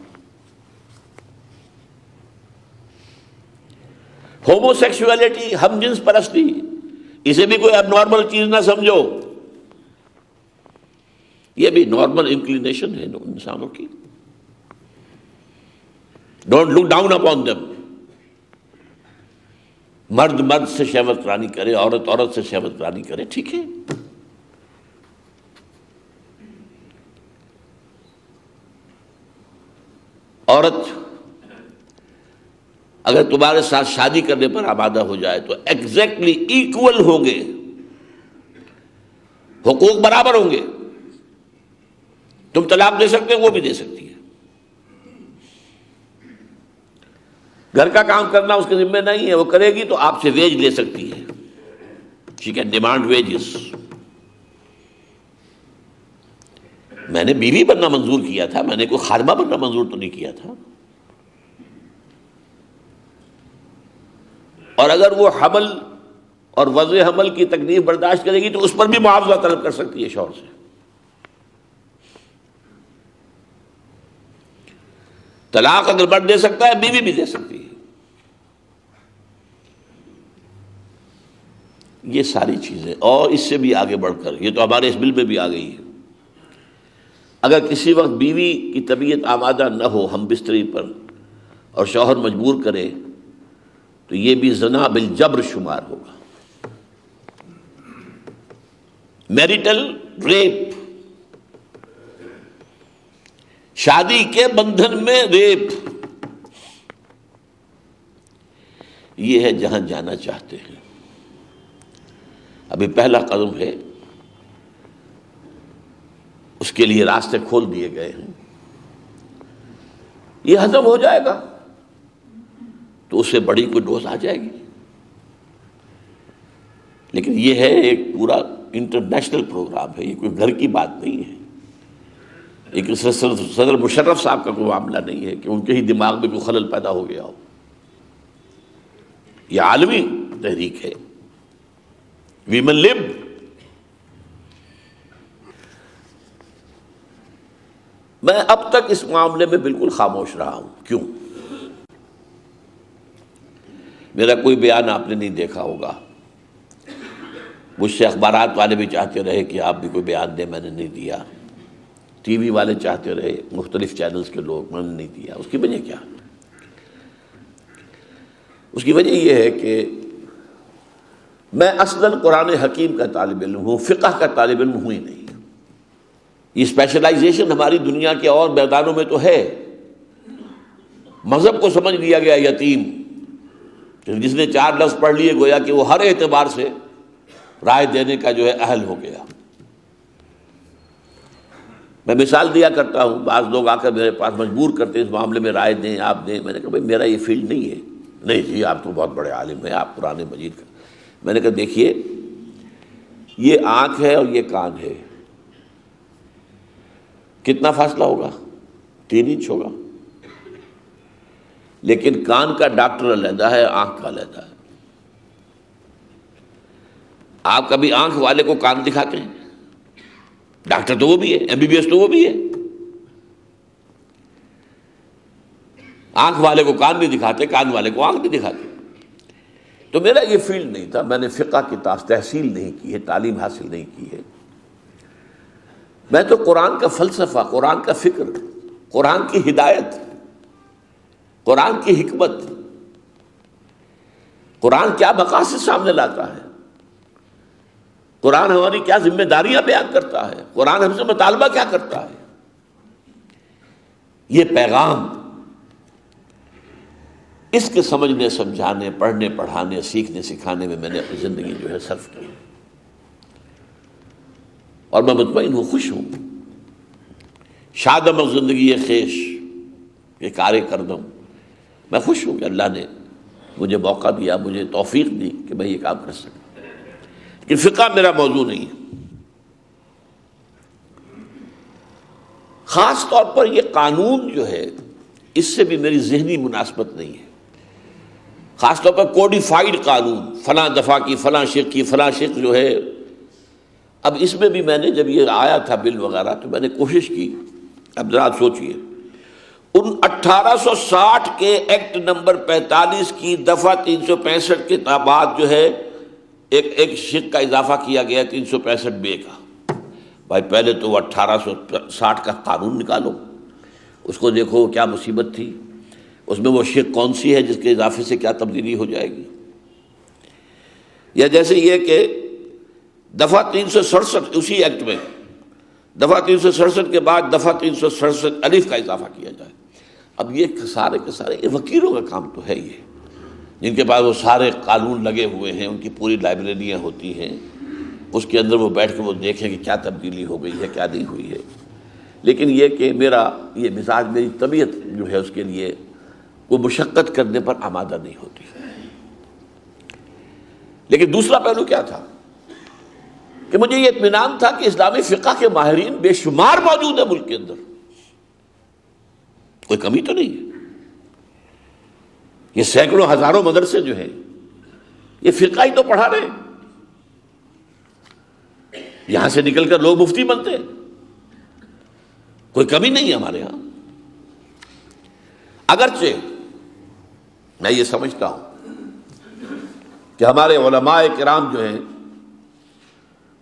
ہومو سیکسولیٹی، ہم جنس پرستی، اسے بھی کوئی اب نارمل چیز نہ سمجھو، یہ بھی نارمل انکلینیشن ہے انسانوں کی۔ Don't look down upon them. مرد سے شہوت رانی کرے، عورت سے شہوت رانی کرے، ٹھیک ہے۔ عورت اگر تمہارے ساتھ شادی کرنے پر آمادہ ہو جائے تو ایگزیکٹلی ایکول ہوں گے، حقوق برابر ہوں گے۔ تم طلاق دے سکتے ہو، وہ بھی دے سکتی ہے۔ گھر کا کام کرنا اس کے ذمہ نہیں ہے، وہ کرے گی تو آپ سے ویج لے سکتی ہے، شی کین ڈیمانڈ ویجز۔ میں نے بیوی بننا منظور کیا تھا، میں نے کوئی خادمہ بننا منظور تو نہیں کیا تھا۔ اور اگر وہ حمل اور وضع حمل کی تکلیف برداشت کرے گی تو اس پر بھی معاوضہ طلب کر سکتی ہے شوہر سے۔ طلاق اگر مرد دے سکتا ہے، بیوی بھی دے سکتی ہے۔ یہ ساری چیزیں، اور اس سے بھی آگے بڑھ کر، یہ تو ہمارے اس بل میں بھی آ گئی ہے، اگر کسی وقت بیوی کی طبیعت آمادہ نہ ہو ہم بستری پر اور شوہر مجبور کرے تو یہ بھی زنا بالجبر شمار ہوگا۔ میریٹل ریپ، شادی کے بندھن میں ریپ، یہ ہے جہاں جانا چاہتے ہیں۔ ابھی پہلا قدم ہے، اس کے لیے راستے کھول دیے گئے ہیں۔ یہ ہضم ہو جائے گا تو اس سے بڑی کوئی ڈوز آ جائے گی، لیکن یہ ہے ایک پورا انٹرنیشنل پروگرام ہے، یہ کوئی گھر کی بات نہیں ہے، ایک صدر مشرف صاحب کا کوئی معاملہ نہیں ہے کہ ان کے ہی دماغ میں کوئی خلل پیدا ہو گیا ہو۔ یہ عالمی تحریک ہے، ویمن لب۔ میں اب تک اس معاملے میں بالکل خاموش رہا ہوں، کیوں؟ میرا کوئی بیان آپ نے نہیں دیکھا ہوگا، مجھ سے اخبارات والے بھی چاہتے رہے کہ آپ بھی کوئی بیان دیں، میں نے نہیں دیا۔ ٹی وی والے چاہتے رہے، مختلف چینلز کے لوگ، میں نے نہیں دیا۔ اس کی وجہ کیا؟ اس کی وجہ یہ ہے کہ میں اصلاً قرآن حکیم کا طالب علم ہوں، فقہ کا طالب علم ہوں ہی نہیں۔ یہ اسپیشلائزیشن ہماری دنیا کے اور میدانوں میں تو ہے. مذہب کو سمجھ لیا گیا یتیم، جس نے 4 لفظ پڑھ لیے گویا کہ وہ ہر اعتبار سے رائے دینے کا جو ہے اہل ہو گیا. میں مثال دیا کرتا ہوں، بعض لوگ آ کر میرے پاس مجبور کرتے ہیں اس معاملے میں رائے دیں، آپ دیں. میں نے کہا بھائی میرا یہ فیلڈ نہیں ہے. نہیں جی آپ تو بہت بڑے عالم ہیں، آپ قرآن مجید کا. میں نے کہا دیکھیے یہ آنکھ ہے اور یہ کان ہے، کتنا فاصلہ ہوگا؟ 3 انچ ہوگا. لیکن کان کا ڈاکٹر علیحدہ ہے، آنکھ کا علیحدہ ہے. آپ کبھی آنکھ والے کو کان دکھاتے ہیں؟ ڈاکٹر تو وہ بھی ہے، MBBS تو وہ بھی ہے. آنکھ والے کو کان نہیں دکھاتے، کان والے کو آنکھ نہیں دکھاتے. تو میرا یہ فیلڈ نہیں تھا، میں نے فقہ کی تحصیل نہیں کی ہے، تعلیم حاصل نہیں کی ہے. میں تو قرآن کا فلسفہ، قرآن کا فکر، قرآن کی ہدایت، قرآن کی حکمت، قرآن کیا مقاصد سامنے لاتا ہے، قرآن ہماری کیا ذمہ داریاں بیان کرتا ہے، قرآن ہم سے مطالبہ کیا کرتا ہے، یہ پیغام اس کے سمجھنے سمجھانے، پڑھنے پڑھانے، سیکھنے سکھانے میں میں نے اپنی زندگی جو ہے صرف کی. اور میں مطمئن ہوں، خوش ہوں، شادم زندگی خیش یہ کارے کردم. میں خوش ہوں کہ اللہ نے مجھے موقع دیا، مجھے توفیق دی کہ میں یہ کام کر سکوں. لیکن فقہ میرا موضوع نہیں ہے. خاص طور پر یہ قانون جو ہے اس سے بھی میری ذہنی مناسبت نہیں ہے. خاص طور پر کوڈیفائیڈ قانون، فلاں دفعہ کی فلاں شق کی فلاں شق جو ہے. اب اس میں بھی میں نے جب یہ آیا تھا بل وغیرہ تو میں نے کوشش کی. اب ذرا سوچئے، ان 1860 کے ایکٹ نمبر 45 کی دفعہ 365 کے بعد جو ہے ایک شق کا اضافہ کیا گیا 365 بے کا. بھائی پہلے تو وہ 1860 کا قانون نکالو، اس کو دیکھو کیا مصیبت تھی، اس میں وہ شق کون سی ہے جس کے اضافے سے کیا تبدیلی ہو جائے گی. یا جیسے یہ کہ دفعہ 367 اسی ایکٹ میں دفعہ 367 کے بعد دفعہ 367 الف کا اضافہ کیا جائے. اب یہ سارے کے سارے یہ وکیلوں کا کام تو ہے، یہ جن کے پاس وہ سارے قانون لگے ہوئے ہیں، ان کی پوری لائبریریاں ہوتی ہیں، اس کے اندر وہ بیٹھ کے وہ دیکھیں کہ کیا تبدیلی ہو گئی ہے کیا نہیں ہوئی ہے. لیکن یہ کہ میرا یہ مزاج، میری طبیعت جو ہے اس کے لیے وہ مشقت کرنے پر آمادہ نہیں ہوتی. لیکن دوسرا پہلو کیا تھا کہ مجھے یہ اطمینان تھا کہ اسلامی فقہ کے ماہرین بے شمار موجود ہیں ملک کے اندر، کوئی کمی تو نہیں ہے. یہ سینکڑوں ہزاروں مدرسے جو ہیں یہ فقہ ہی تو پڑھا رہے ہیں. یہاں سے نکل کر لوگ مفتی بنتے ہیں، کوئی کمی نہیں ہے ہمارے ہاں. اگرچہ میں یہ سمجھتا ہوں کہ ہمارے علماء کرام جو ہیں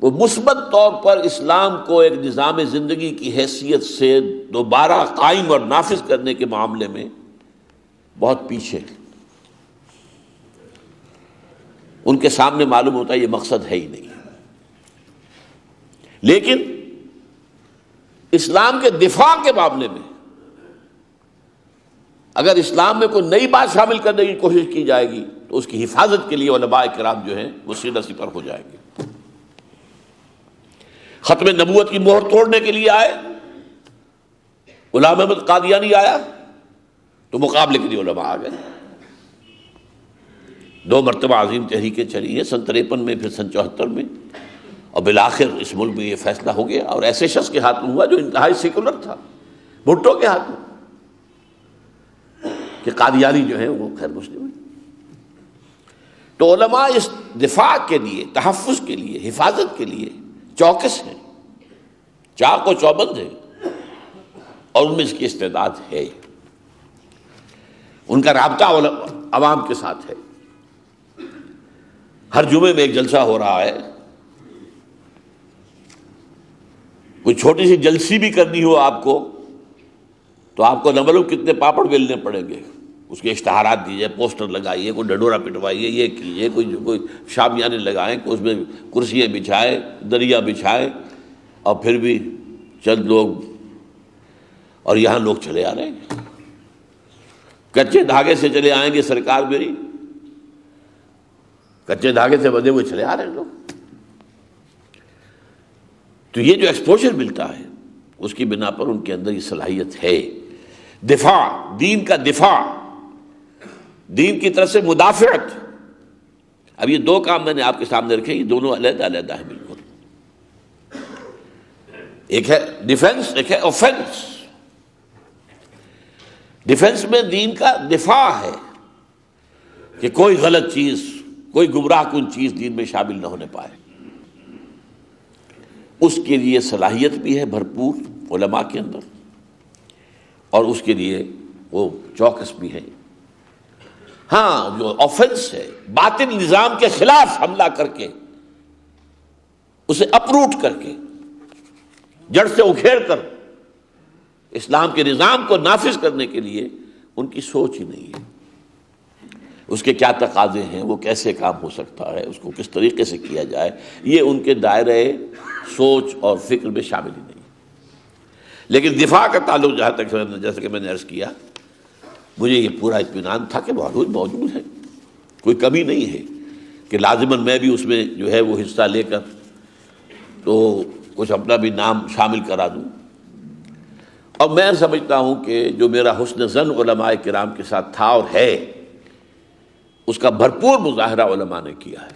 وہ مثبت طور پر اسلام کو ایک نظام زندگی کی حیثیت سے دوبارہ قائم اور نافذ کرنے کے معاملے میں بہت پیچھے. ان کے سامنے معلوم ہوتا ہے یہ مقصد ہے ہی نہیں. لیکن اسلام کے دفاع کے معاملے میں اگر اسلام میں کوئی نئی بات شامل کرنے کی کوشش کی جائے گی تو اس کی حفاظت کے لیے علماء کرام جو ہیں وہ سینہ سپر ہو جائیں گے. ختم نبوت کی مہر توڑنے کے لیے آئے، غلام احمد قادیانی آیا تو مقابلے کے لیے علماء آ گئے. 2 مرتبہ عظیم تحریکیں چلی ہیں، سن 53 میں پھر سن 74 میں، اور بالآخر اس ملک میں یہ فیصلہ ہو گیا اور ایسے شخص کے ہاتھ میں ہوا جو انتہائی سیکولر تھا، بھٹو کے ہاتھ میں، کہ قادیانی جو ہے وہ غیر مسلم ہے. تو علماء اس دفاع کے لیے، تحفظ کے لیے، حفاظت کے لیے چوکس ہیں، چاق و چوبند ہیں، اور ان میں اس کی استعداد ہے. ان کا رابطہ عوام کے ساتھ ہے. ہر جمعے میں ایک جلسہ ہو رہا ہے، کوئی چھوٹی سی جلسی بھی کرنی ہو آپ کو تو آپ کو نہ معلوم کتنے پاپڑ بیلنے پڑیں گے. اس کے اشتہارات دیجیے، پوسٹر لگائیے، کوئی ڈڈورا پٹوائیے، یہ کیجیے، کوئی شامیانے لگائیں، اس میں کرسیاں بچھائے، دریا بچھائے، اور پھر بھی چند لوگ، اور یہاں لوگ چلے آ رہے ہیں، کچے دھاگے سے چلے آئیں گے سرکار میری، کچے دھاگے سے بندھے ہوئے چلے آ رہے ہیں لوگ. تو یہ جو ایکسپوجر ملتا ہے اس کی بنا پر ان کے اندر یہ صلاحیت ہے. دفاع، دین کا دفاع، دین کی طرف سے مدافعت. اب یہ دو کام میں نے آپ کے سامنے رکھے، یہ دونوں علیحدہ علیحدہ ہیں بالکل. ایک ہے ڈیفنس، ایک ہے اوفنس. ڈیفنس میں دین کا دفاع ہے کہ کوئی غلط چیز، کوئی گمراہ کن چیز دین میں شامل نہ ہونے پائے. اس کے لیے صلاحیت بھی ہے بھرپور علماء کے اندر، اور اس کے لیے وہ چوکس بھی ہے. ہاں جو آفنس ہے، باطل نظام کے خلاف حملہ کر کے اسے اپروٹ کر کے جڑ سے اکھیڑ کر اسلام کے نظام کو نافذ کرنے کے لیے ان کی سوچ ہی نہیں ہے. اس کے کیا تقاضے ہیں، وہ کیسے کام ہو سکتا ہے، اس کو کس طریقے سے کیا جائے، یہ ان کے دائرے سوچ اور فکر میں شامل ہی نہیں. لیکن دفاع کا تعلق جہاں تک جیسے کہ میں نے عرض کیا، مجھے یہ پورا اطمینان تھا کہ موجود ہے، کوئی کمی نہیں ہے کہ لازماً میں بھی اس میں جو ہے وہ حصہ لے کر تو کچھ اپنا بھی نام شامل کرا دوں. اور میں سمجھتا ہوں کہ جو میرا حسن ظن علماء کرام کے ساتھ تھا اور ہے، اس کا بھرپور مظاہرہ علماء نے کیا ہے.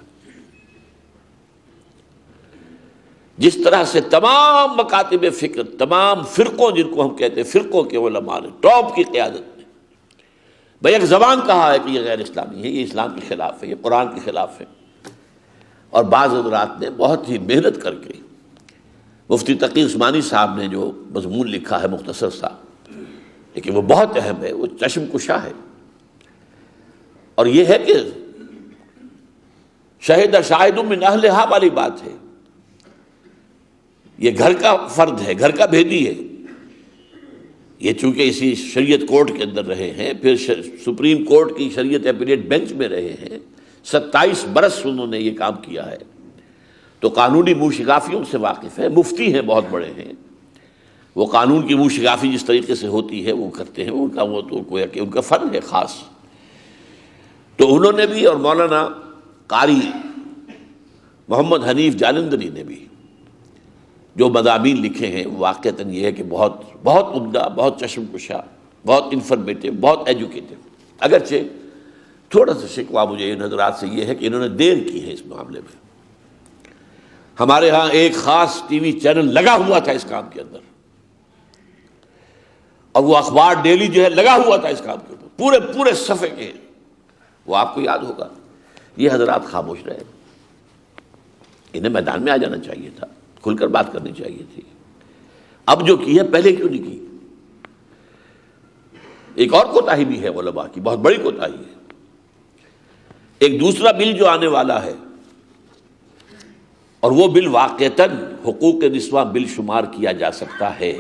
جس طرح سے تمام مکاتب فکر، تمام فرقوں، جن کو ہم کہتے ہیں فرقوں کے علماء نے ٹاپ کی قیادت میں بھائی ایک زبان کہا ہے کہ یہ غیر اسلامی ہے، یہ اسلام کے خلاف ہے، یہ قرآن کے خلاف ہے. اور بعض حضرات نے بہت ہی محنت کر کے، مفتی تقی عثمانی صاحب نے جو مضمون لکھا ہے مختصر سا، لیکن وہ بہت اہم ہے، وہ چشم کشا ہے. اور یہ ہے کہ شہید شاہد من اہلہا والی بات ہے. یہ گھر کا فرد ہے، گھر کا بھیدی ہے. یہ چونکہ اسی شریعت کورٹ کے اندر رہے ہیں، پھر سپریم کورٹ کی شریعت اپیلیٹ بینچ میں رہے ہیں، 27 برس انہوں نے یہ کام کیا ہے، تو قانونی منہ شگافیوں سے واقف ہے. مفتی ہیں، بہت بڑے ہیں، وہ قانون کی منہ شگافی جس طریقے سے ہوتی ہے وہ کرتے ہیں. ان کا وہ تو گویا کہ ان کا فن ہے خاص. تو انہوں نے بھی، اور مولانا قاری محمد حنیف جالندری نے بھی جو مضامین لکھے ہیں، واقعتاً یہ ہے کہ بہت بہت عمدہ، بہت چشم کشا، بہت انفارمیٹیو، بہت ایجوکیٹو. اگرچہ تھوڑا سا شکوہ مجھے ان حضرات سے یہ ہے کہ انہوں نے دیر کی ہے اس معاملے میں. ہمارے ہاں ایک خاص ٹی وی چینل لگا ہوا تھا اس کام کے اندر، اور وہ اخبار ڈیلی جو ہے لگا ہوا تھا اس کام کے اوپر، پورے پورے صفحے کے. وہ آپ کو یاد ہوگا. یہ حضرات خاموش رہے. انہیں میدان میں آ جانا چاہیے تھا، کھل کر بات کرنی چاہیے تھی. اب جو کی ہے پہلے کیوں نہیں کی؟ ایک اور کوتاہی بھی ہے علماء کی، بہت بڑی کوتاہی ہے. ایک دوسرا بل جو آنے والا ہے، اور وہ بل واقعتاً حقوق نسواں بل شمار کیا جا سکتا ہے.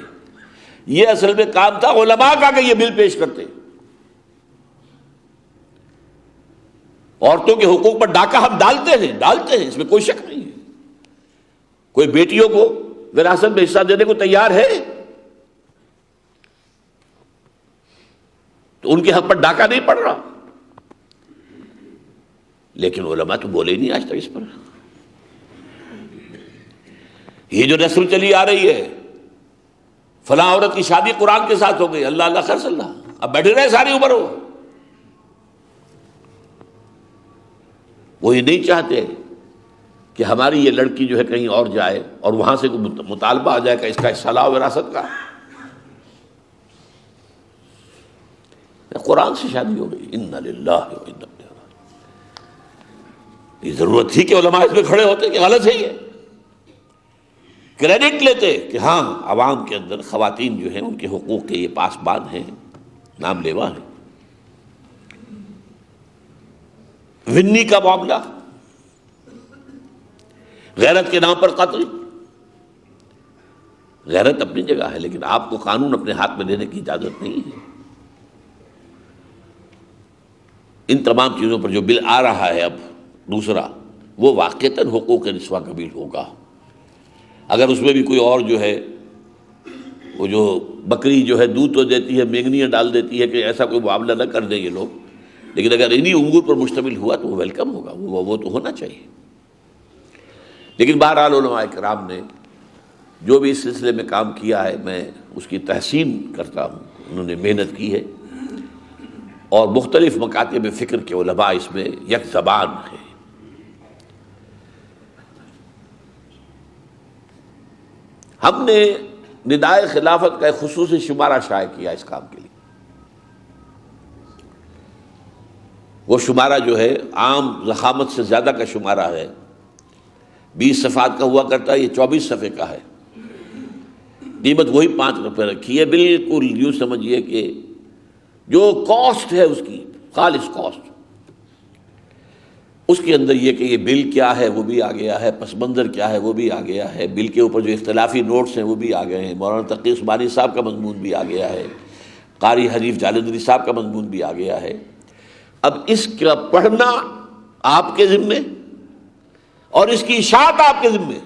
یہ اصل میں کام تھا علماء کا کہ یہ بل پیش کرتے. عورتوں کے حقوق پر ڈاکہ ہم ڈالتے ہیں، اس میں کوئی شک نہیں ہے. کوئی بیٹیوں کو وراثت میں حصہ دینے کو تیار ہے تو ان کے حق پر ڈاکہ نہیں پڑ رہا. لیکن علماء تو بولے ہی نہیں آج تک اس پر. یہ جو رسم چلی آ رہی ہے، فلاں عورت کی شادی قرآن کے ساتھ ہو گئی، اللہ اللہ خیر صلی اللہ، اب بیٹھے رہے ساری عمر. وہ یہ نہیں چاہتے کہ ہماری یہ لڑکی جو ہے کہیں اور جائے اور وہاں سے مطالبہ آ جائے کہ اس کا حصہ لاؤ وراثت کا. قرآن سے شادی ہو گئی، انا للہ و انا الیہ راجعون. یہ ضرورت تھی کہ علماء اس میں کھڑے ہوتے کہ غلط ہے، یہ کریڈٹ لیتے کہ ہاں عوام کے اندر خواتین جو ہیں ان کے حقوق کے یہ پاسبان ہیں، نام لیوا ہیں. ونی کا معاملہ، غیرت کے نام پر قتل. غیرت اپنی جگہ ہے، لیکن آپ کو قانون اپنے ہاتھ میں لینے کی اجازت نہیں ہے. ان تمام چیزوں پر جو بل آ رہا ہے اب دوسرا، وہ واقعتاً حقوق نسواں کا بل ہوگا. اگر اس میں بھی کوئی اور جو ہے وہ جو بکری جو ہے دودھ تو دیتی ہے، مینگنیاں ڈال دیتی ہے، کہ ایسا کوئی معاملہ نہ کر دیں یہ لوگ، لیکن اگر انہی امور پر مشتمل ہوا تو وہ ویلکم ہوگا، وہ تو ہونا چاہیے۔ لیکن بہرحال علماء کرام نے جو بھی اس سلسلے میں کام کیا ہے میں اس کی تحسین کرتا ہوں، انہوں نے محنت کی ہے، اور مختلف مکاتب فکر کے علماء اس میں یک زبان ہیں۔ ہم نے ندائے خلافت کا ایک خصوصی شمارہ شائع کیا اس کام کے لیے۔ وہ شمارہ جو ہے عام ضخامت سے زیادہ کا شمارہ ہے، 20 صفحات کا ہوا کرتا ہے، یہ 24 صفحے کا ہے، قیمت وہی 5 روپے رکھی ہے۔ بالکل یوں سمجھیے کہ جو کاسٹ ہے اس کی خالص کاسٹ، اس کے اندر یہ کہ یہ بل کیا ہے وہ بھی آ گیا ہے، پس منظر کیا ہے وہ بھی آ گیا ہے، بل کے اوپر جو اختلافی نوٹس ہیں وہ بھی آ گئے ہیں، مولانا تقی عثمانی صاحب کا مضمون بھی آ گیا ہے، قاری حنیف جالندری صاحب کا مضمون بھی آ گیا ہے۔ اب اس کا پڑھنا آپ کے ذمے اور اس کی اشاعت آپ کے ذمے،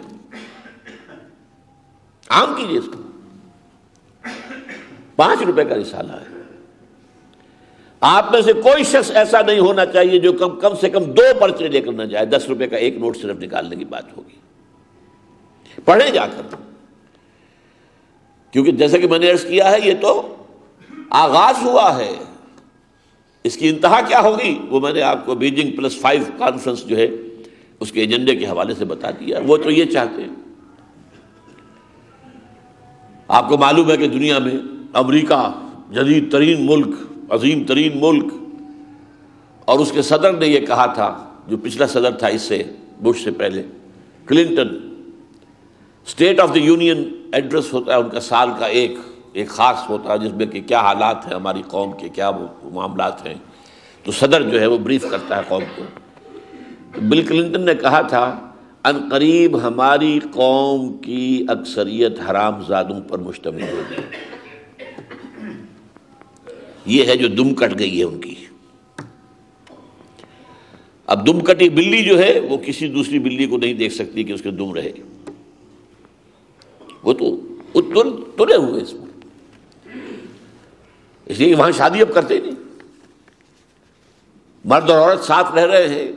عام کیجیے اس کو۔ 5 روپے کا رسالہ ہے، آپ میں سے کوئی شخص ایسا نہیں ہونا چاہیے جو کم سے کم 2 پرچے لے کر نہ جائے، 10 روپے کا ایک نوٹ صرف نکالنے کی بات ہوگی، پڑھیں جا کر، کیونکہ جیسا کہ میں نے عرض کیا ہے یہ تو آغاز ہوا ہے، اس کی انتہا کیا ہوگی وہ میں نے آپ کو بیجنگ +5 کانفرنس جو ہے اس کے ایجنڈے کے حوالے سے بتا دیا۔ وہ تو یہ چاہتے ہیں، آپ کو معلوم ہے کہ دنیا میں امریکہ جدید ترین ملک، عظیم ترین ملک، اور اس کے صدر نے یہ کہا تھا، جو پچھلا صدر تھا اس سے بش سے پہلے Clinton, state of the union address ہوتا ہے ان کا سال کا ایک خاص ہوتا ہے جس میں کہ کیا حالات ہیں ہماری قوم کے، کیا معاملات ہیں، تو صدر جو ہے وہ بریف کرتا ہے قوم کو۔ بل کلنٹن نے کہا تھا ان قریب ہماری قوم کی اکثریت حرام زادوں پر مشتمل ہوگی، یہ ہے جو دم کٹ گئی ہے ان کی۔ اب دم کٹی بلی جو ہے وہ کسی دوسری بلی کو نہیں دیکھ سکتی کہ اس کے دم رہے، وہ تو تلے ہوئے اس میں، اس لیے وہاں شادی اب کرتے نہیں، مرد اور عورت ساتھ رہ رہے ہیں،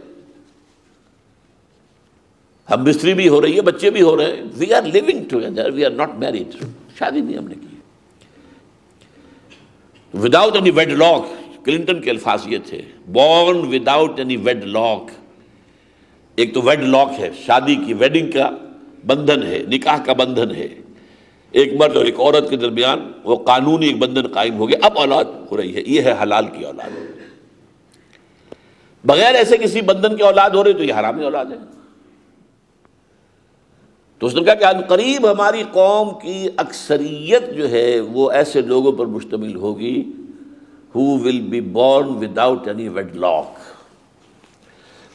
ہم بستری بھی ہو رہی ہے، بچے بھی ہو رہے ہیں، we are living together, we are not married, شادی نہیں ہم نے کی۔ Without any wedlock, Clinton کے الفاظ یہ تھے، born without any wedlock. ایک تو ویڈ لاک ہے، شادی کی ویڈنگ کا بندھن ہے، نکاح کا بندھن ہے، ایک مرد اور ایک عورت کے درمیان وہ قانونی ایک بندھن قائم ہو گیا، اب اولاد ہو رہی ہے، یہ ہے حلال کی اولاد۔ بغیر ایسے کسی بندھن کی اولاد ہو رہی تو یہ حرامی اولاد ہے۔ تو اس نے کہا کہ ان قریب ہماری قوم کی اکثریت جو ہے وہ ایسے لوگوں پر مشتمل ہوگی who will be born without any wedlock۔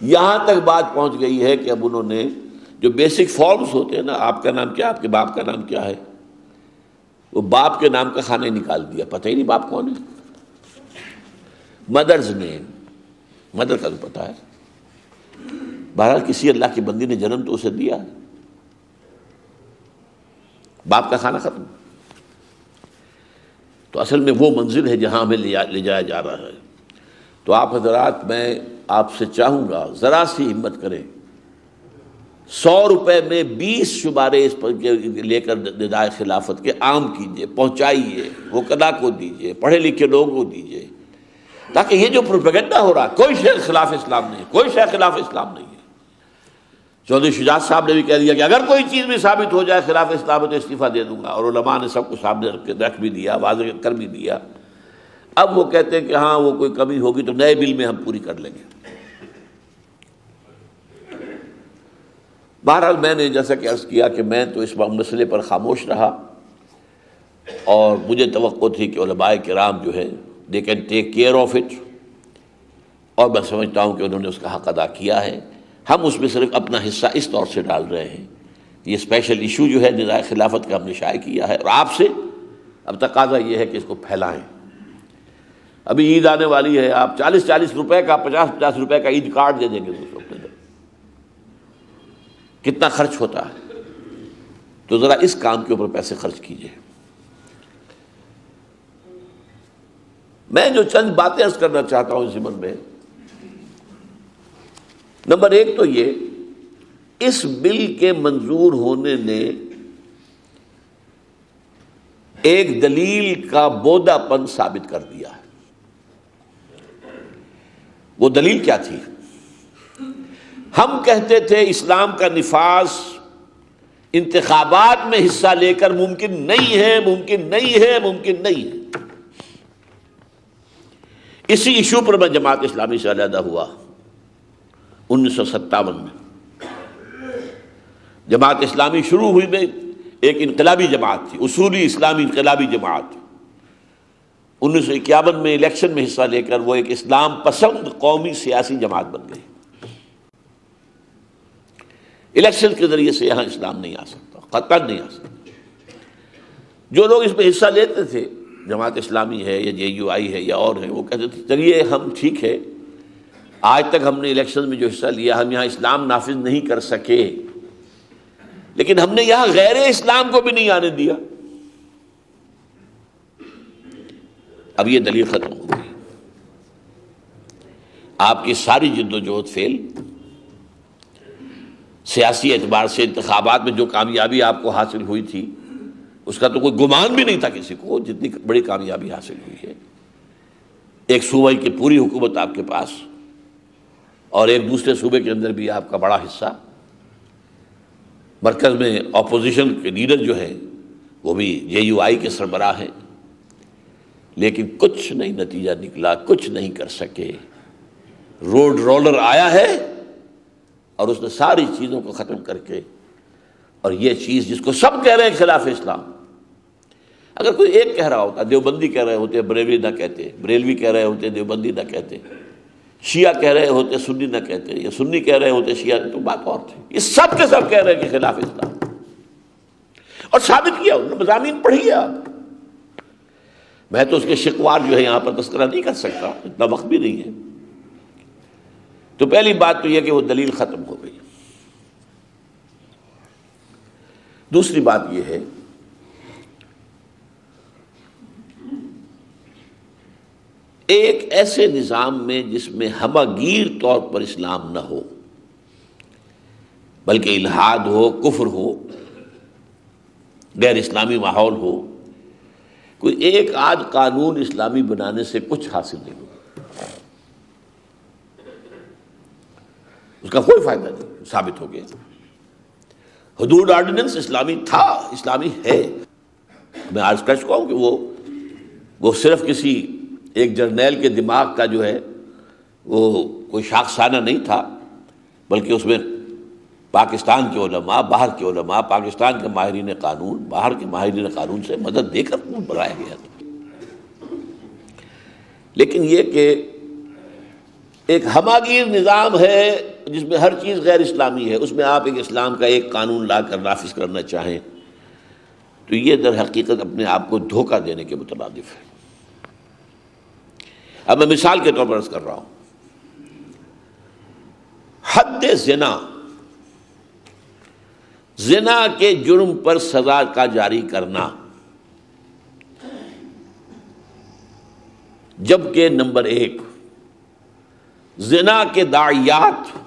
یہاں تک بات پہنچ گئی ہے کہ اب انہوں نے جو بیسک فارمز ہوتے ہیں نا، آپ کا نام کیا، آپ کے باپ کا نام کیا ہے، وہ باپ کے نام کا خانہ نکال دیا، پتہ ہی نہیں باپ کون ہے۔ مدرز نیم، مدر کا تو پتہ ہے، بہرحال کسی اللہ کی بندی نے جنم تو اسے دیا، باپ کا خانہ ختم۔ تو اصل میں وہ منزل ہے جہاں ہمیں لے جایا جا رہا ہے۔ تو آپ حضرات، میں آپ سے چاہوں گا ذرا سی ہمت کریں، 100 روپے میں 20 شمارے اس پر لے کر ندائے خلافت کے عام کیجئے، پہنچائیے، وکلاء کو دیجئے، پڑھے لکھے لوگوں کو دیجئے، تاکہ یہ جو پروپیگنڈا ہو رہا، کوئی شے خلاف اسلام نہیں، کوئی شے خلاف اسلام نہیں ہے۔ چودھری شجاعت صاحب نے بھی کہہ دیا کہ اگر کوئی چیز بھی ثابت ہو جائے خلاف اسلام تو استعفیٰ دے دوں گا، اور علماء نے سب کو سامنے رکھ بھی دیا، واضح کر بھی دیا۔ اب وہ کہتے ہیں کہ ہاں وہ کوئی کمی ہوگی تو نئے بل میں ہم پوری کر لیں گے۔ بہرحال میں نے جیسا کہ عرض کیا کہ میں تو اس مسئلے پر خاموش رہا، اور مجھے توقع تھی کہ علماء کرام جو ہے they can take care of it, اور میں سمجھتا ہوں کہ انہوں نے اس کا حق ادا کیا ہے۔ ہم اس میں صرف اپنا حصہ اس طور سے ڈال رہے ہیں، یہ اسپیشل ایشو جو ہے ندائے خلافت کا ہم نے شائع کیا ہے، اور آپ سے اب تقاضا یہ ہے کہ اس کو پھیلائیں۔ ابھی عید آنے والی ہے، آپ 40 روپے کا، 50 روپے کا عید کارڈ دے دیں گے دوسروں کو، کتنا خرچ ہوتا ہے؟ تو ذرا اس کام کے اوپر پیسے خرچ کیجیے۔ میں جو چند باتیں عرض کرنا چاہتا ہوں اس ضمن میں، نمبر ایک تو یہ، اس بل کے منظور ہونے نے ایک دلیل کا بودا پن ثابت کر دیا ہے۔ وہ دلیل کیا تھی؟ ہم کہتے تھے اسلام کا نفاذ انتخابات میں حصہ لے کر ممکن نہیں ہے، ممکن نہیں ہے، ممکن نہیں ہے۔ اسی ایشو پر میں جماعت اسلامی سے علیحدہ ہوا 1957 میں۔ جماعت اسلامی شروع ہوئی میں ایک انقلابی جماعت تھی، اصولی اسلامی انقلابی جماعت۔ 1951 میں الیکشن میں حصہ لے کر وہ ایک اسلام پسند قومی سیاسی جماعت بن گئی۔ الیکشن کے ذریعے سے یہاں اسلام نہیں آ سکتا، قطعاً نہیں آ سکتا۔ جو لوگ اس میں حصہ لیتے تھے، جماعت اسلامی ہے یا JUI ہے یا اور ہے، وہ کہتے تھے چلیے ہم ٹھیک ہے، آج تک ہم نے الیکشن میں جو حصہ لیا ہم یہاں اسلام نافذ نہیں کر سکے، لیکن ہم نے یہاں غیر اسلام کو بھی نہیں آنے دیا۔ اب یہ دلیل ختم ہو گئی، آپ کی ساری جد و جہد فیل۔ سیاسی اعتبار سے انتخابات میں جو کامیابی آپ کو حاصل ہوئی تھی اس کا تو کوئی گمان بھی نہیں تھا کسی کو، جتنی بڑی کامیابی حاصل ہوئی ہے۔ ایک صوبے کی پوری حکومت آپ کے پاس، اور ایک دوسرے صوبے کے اندر بھی آپ کا بڑا حصہ، مرکز میں اپوزیشن کے لیڈر جو ہیں وہ بھی JUI کے سربراہ ہیں، لیکن کچھ نہیں نتیجہ نکلا، کچھ نہیں کر سکے۔ روڈ رولر آیا ہے اور اس نے ساری چیزوں کو ختم کر کے، اور یہ چیز جس کو سب کہہ رہے ہیں خلاف اسلام، اگر کوئی ایک کہہ رہا ہوتا، دیوبندی کہہ رہے ہوتے بریلوی نہ کہتے، بریلوی کہہ رہے ہوتے دیوبندی نہ کہتے، شیعہ کہہ رہے ہوتے سنی نہ کہتے، یا سنی کہہ رہے ہوتے شیعہ، تو بات اور تھی۔ یہ سب کے سب کہہ رہے ہیں کہ خلاف اسلام، اور ثابت کیا انہوں نے، مضامین پڑھی ہے آپ۔ میں تو اس کے شکوار جو ہے یہاں پر تذکرہ نہیں کر سکتا، اتنا وقت بھی نہیں ہے۔ تو پہلی بات تو یہ کہ وہ دلیل ختم ہو گئی۔ دوسری بات یہ ہے ایک ایسے نظام میں جس میں ہمہ گیر طور پر اسلام نہ ہو، بلکہ الحاد ہو، کفر ہو، غیر اسلامی ماحول ہو، کوئی ایک آدھ قانون اسلامی بنانے سے کچھ حاصل نہیں ہوگا، اس کا کوئی فائدہ نہیں، ثابت ہو گیا۔ حدود آرڈیننس اسلامی تھا، اسلامی ہے۔ میں آج کر چکا ہوں کہ وہ صرف کسی ایک جرنیل کے دماغ کا جو ہے وہ کوئی شاخسانہ نہیں تھا، بلکہ اس میں پاکستان کے علماء، باہر کے علماء، پاکستان کے ماہرین قانون، باہر کے ماہرین قانون سے مدد دے کر بنایا گیا تھا۔ لیکن یہ کہ ایک ہماگیر نظام ہے جس میں ہر چیز غیر اسلامی ہے، اس میں آپ ایک اسلام کا ایک قانون لا کر نافذ کرنا چاہیں تو یہ در حقیقت اپنے آپ کو دھوکہ دینے کے مترادف ہے۔ اب میں مثال کے طور پر عرض کر رہا ہوں، حد زنا، زنا کے جرم پر سزا کا جاری کرنا، جبکہ نمبر ایک، زنا کے داعیات،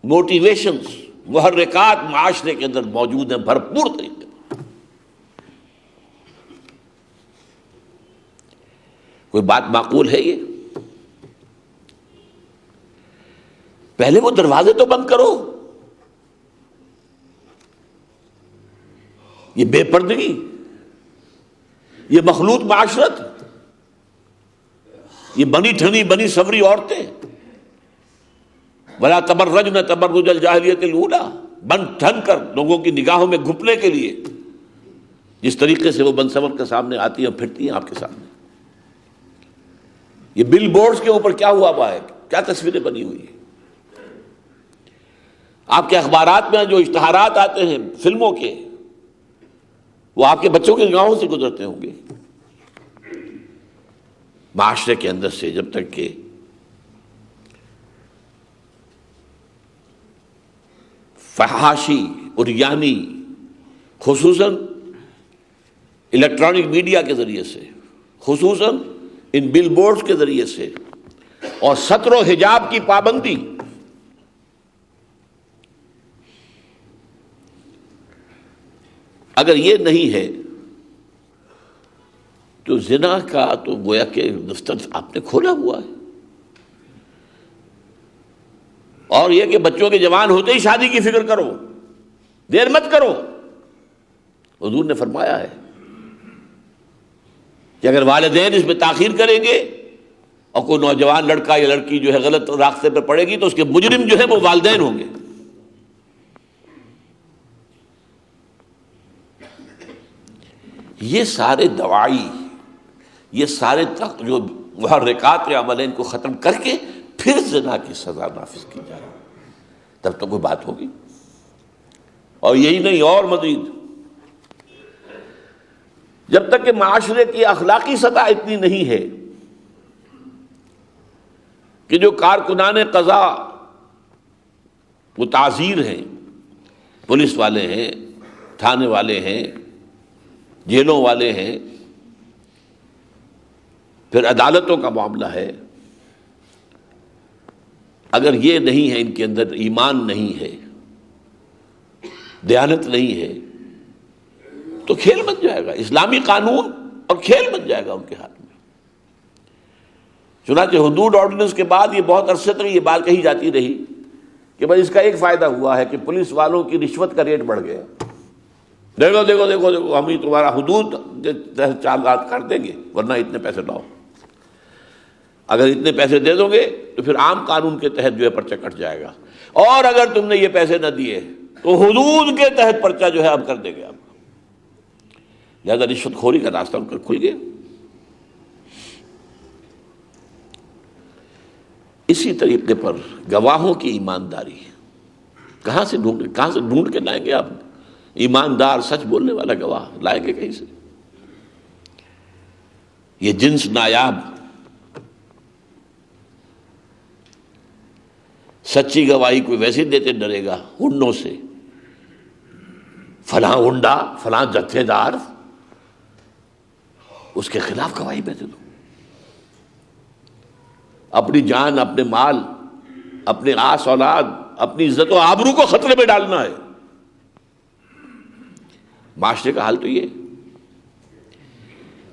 موٹیویشنز، محرکات معاشرے کے اندر موجود ہیں بھرپور طریقے پر۔ کوئی بات معقول ہے یہ؟ پہلے وہ دروازے تو بند کرو۔ یہ بے پردگی، یہ مخلوط معاشرت، یہ بنی ٹھنی بنی سوری عورتیں، وَلَا تَبَرَّجْنَ تَبَرُّجَ الْجَاهِلِيَّةِ الْأُولَىٰ، بن ٹھن کر لوگوں کی نگاہوں میں گھپنے کے لیے جس طریقے سے وہ بن سمر کے سامنے آتی ہیں پھرتی ہیں آپ کے سامنے۔ یہ بل بورڈز کے اوپر کیا ہوا ہے، کیا تصویریں بنی ہوئی ہیں، آپ کے اخبارات میں جو اشتہارات آتے ہیں فلموں کے، وہ آپ کے بچوں کی نگاہوں سے گزرتے ہوں گے۔ معاشرے کے اندر سے جب تک کہ فحاشی عریانی، خصوصاً الیکٹرانک میڈیا کے ذریعے سے، خصوصاً ان بل بورڈز کے ذریعے سے، اور ستر و حجاب کی پابندی، اگر یہ نہیں ہے تو زنا کا تو گویا کہ دفتر آپ نے کھولا ہوا ہے۔ اور یہ کہ بچوں کے جوان ہوتے ہی شادی کی فکر کرو، دیر مت کرو۔ حضور نے فرمایا ہے کہ اگر والدین اس میں تاخیر کریں گے اور کوئی نوجوان لڑکا یا لڑکی جو ہے غلط راستے پر پڑے گی تو اس کے مجرم جو ہے وہ والدین ہوں گے۔ یہ سارے دوائی، یہ سارے جو محرکات عمل ہیں، ان کو ختم کر کے پھر زنا کی سزا نافذ کی جائے، تب تو کوئی بات ہوگی۔ اور یہی نہیں، اور مزید جب تک کہ معاشرے کی اخلاقی سطح اتنی نہیں ہے کہ جو کارکنان قضا وہ تعزیر ہیں، پولیس والے ہیں، تھانے والے ہیں، جیلوں والے ہیں، پھر عدالتوں کا معاملہ ہے، اگر یہ نہیں ہے، ان کے اندر ایمان نہیں ہے، دیانت نہیں ہے، تو کھیل بن جائے گا، اسلامی قانون اور کھیل بن جائے گا ان کے ہاتھ میں۔ چنانچہ حدود آرڈیننس کے بعد یہ بہت عرصے تک یہ بات کہی جاتی رہی کہ بھائی اس کا ایک فائدہ ہوا ہے کہ پولیس والوں کی رشوت کا ریٹ بڑھ گیا۔ دیکھو دیکھو دیکھو دیکھو، ہم ہی تمہارا حدود چالات کر دیں گے، ورنہ اتنے پیسے لاؤ۔ اگر اتنے پیسے دے دو گے تو پھر عام قانون کے تحت جو ہے پرچہ کٹ جائے گا، اور اگر تم نے یہ پیسے نہ دیے تو حدود کے تحت پرچہ جو ہے اب کر دیں گے آپ۔ لہذا رشوت خوری کا راستہ ان کا کھل گیا۔ اسی طریقے پر گواہوں کی ایمانداری، کہاں سے ڈھونڈ کے لائیں گے آپ؟ ایماندار سچ بولنے والا گواہ لائیں گے کہیں سے؟ یہ جنس نایاب، سچی گواہی کوئی ویسے دیتے ڈرے گا ہنڈوں سے، فلاں ہنڈا، فلاں جتھے دار، اس کے خلاف گواہی میں دے دو۔ اپنی جان، اپنے مال، اپنے آس اولاد، اپنی عزت و آبرو کو خطرے میں ڈالنا ہے۔ معاشرے کا حال تو یہ،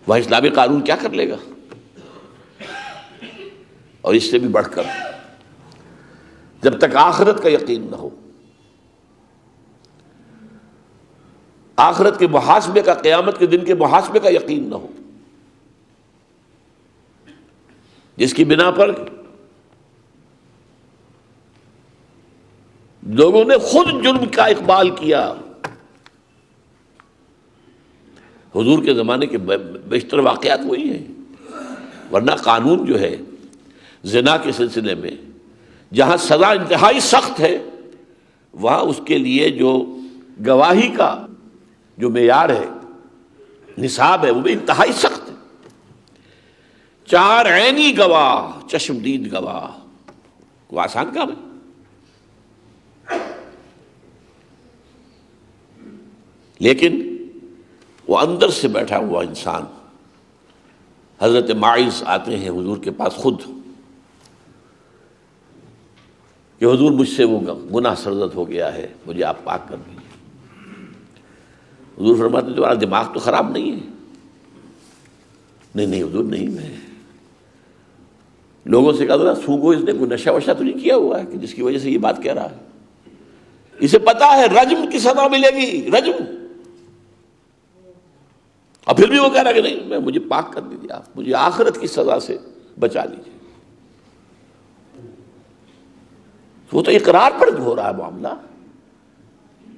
وہ اسلامی قانون کیا کر لے گا؟ اور اس سے بھی بڑھ کر جب تک آخرت کا یقین نہ ہو، آخرت کے محاسبے کا، قیامت کے دن کے محاسبے کا یقین نہ ہو، جس کی بنا پر لوگوں نے خود جرم کا اقبال کیا۔ حضور کے زمانے کے بیشتر واقعات وہی ہیں، ورنہ قانون جو ہے زنا کے سلسلے میں جہاں سزا انتہائی سخت ہے، وہاں اس کے لیے جو گواہی کا جو معیار ہے، نصاب ہے، وہ بھی انتہائی سخت ہے۔ 4 عینی گواہ، چشمدید گواہ، وہ آسان کام ہے؟ لیکن وہ اندر سے بیٹھا ہوا انسان، حضرت معاذ آتے ہیں حضور کے پاس خود کہ حضور مجھ سے وہ گناہ سرزد ہو گیا ہے، مجھے آپ پاک کر دیجیے۔ حضور فرماتے ہیں تمہارا دماغ تو خراب نہیں ہے؟ نہیں حضور نہیں، میں لوگوں سے کہا ذرا سونگو، اس نے کوئی نشہ وشہ تو نہیں کیا ہوا ہے کہ جس کی وجہ سے یہ بات کہہ رہا ہے؟ اسے پتا ہے رجم کی سزا ملے گی، رجم، اور پھر بھی وہ کہہ رہا کہ نہیں، مجھے پاک کر دیجیے، آپ مجھے آخرت کی سزا سے بچا لیجیے۔ وہ تو اقرار پر ہو رہا ہے معاملہ،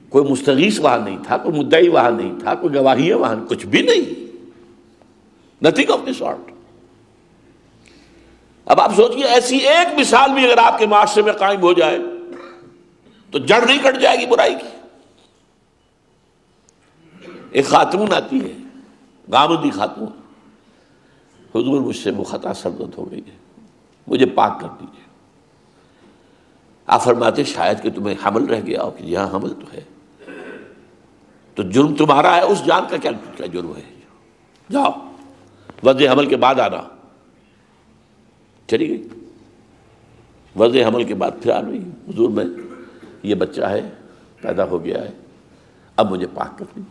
کوئی مستغیث وہاں نہیں تھا، کوئی مدعی وہاں نہیں تھا، کوئی گواہیاں وہاں، کچھ بھی نہیں، نتھنگ آف دی سارٹ۔ اب آپ سوچئے ایسی ایک مثال بھی اگر آپ کے معاشرے میں قائم ہو جائے تو جڑ نہیں کٹ جائے گی برائی کی۔ ایک خاتون آتی ہے، گامدی خاتون، حضور مجھ سے وہ خطا سرزد ہو گئی ہے، مجھے پاک کر دیجیے۔ آپ فرماتے شاید کہ تمہیں حمل رہ گیا ہو، کہ یہاں حمل تو ہے، تو جرم تمہارا ہے، اس جان کا کیا جرم ہے؟ جاؤ وضع حمل کے بعد آنا، چلی گئی. وضع حمل کے بعد پھر آ رہی حضور میں یہ بچہ ہے پیدا ہو گیا ہے، اب مجھے پاک کر دیں.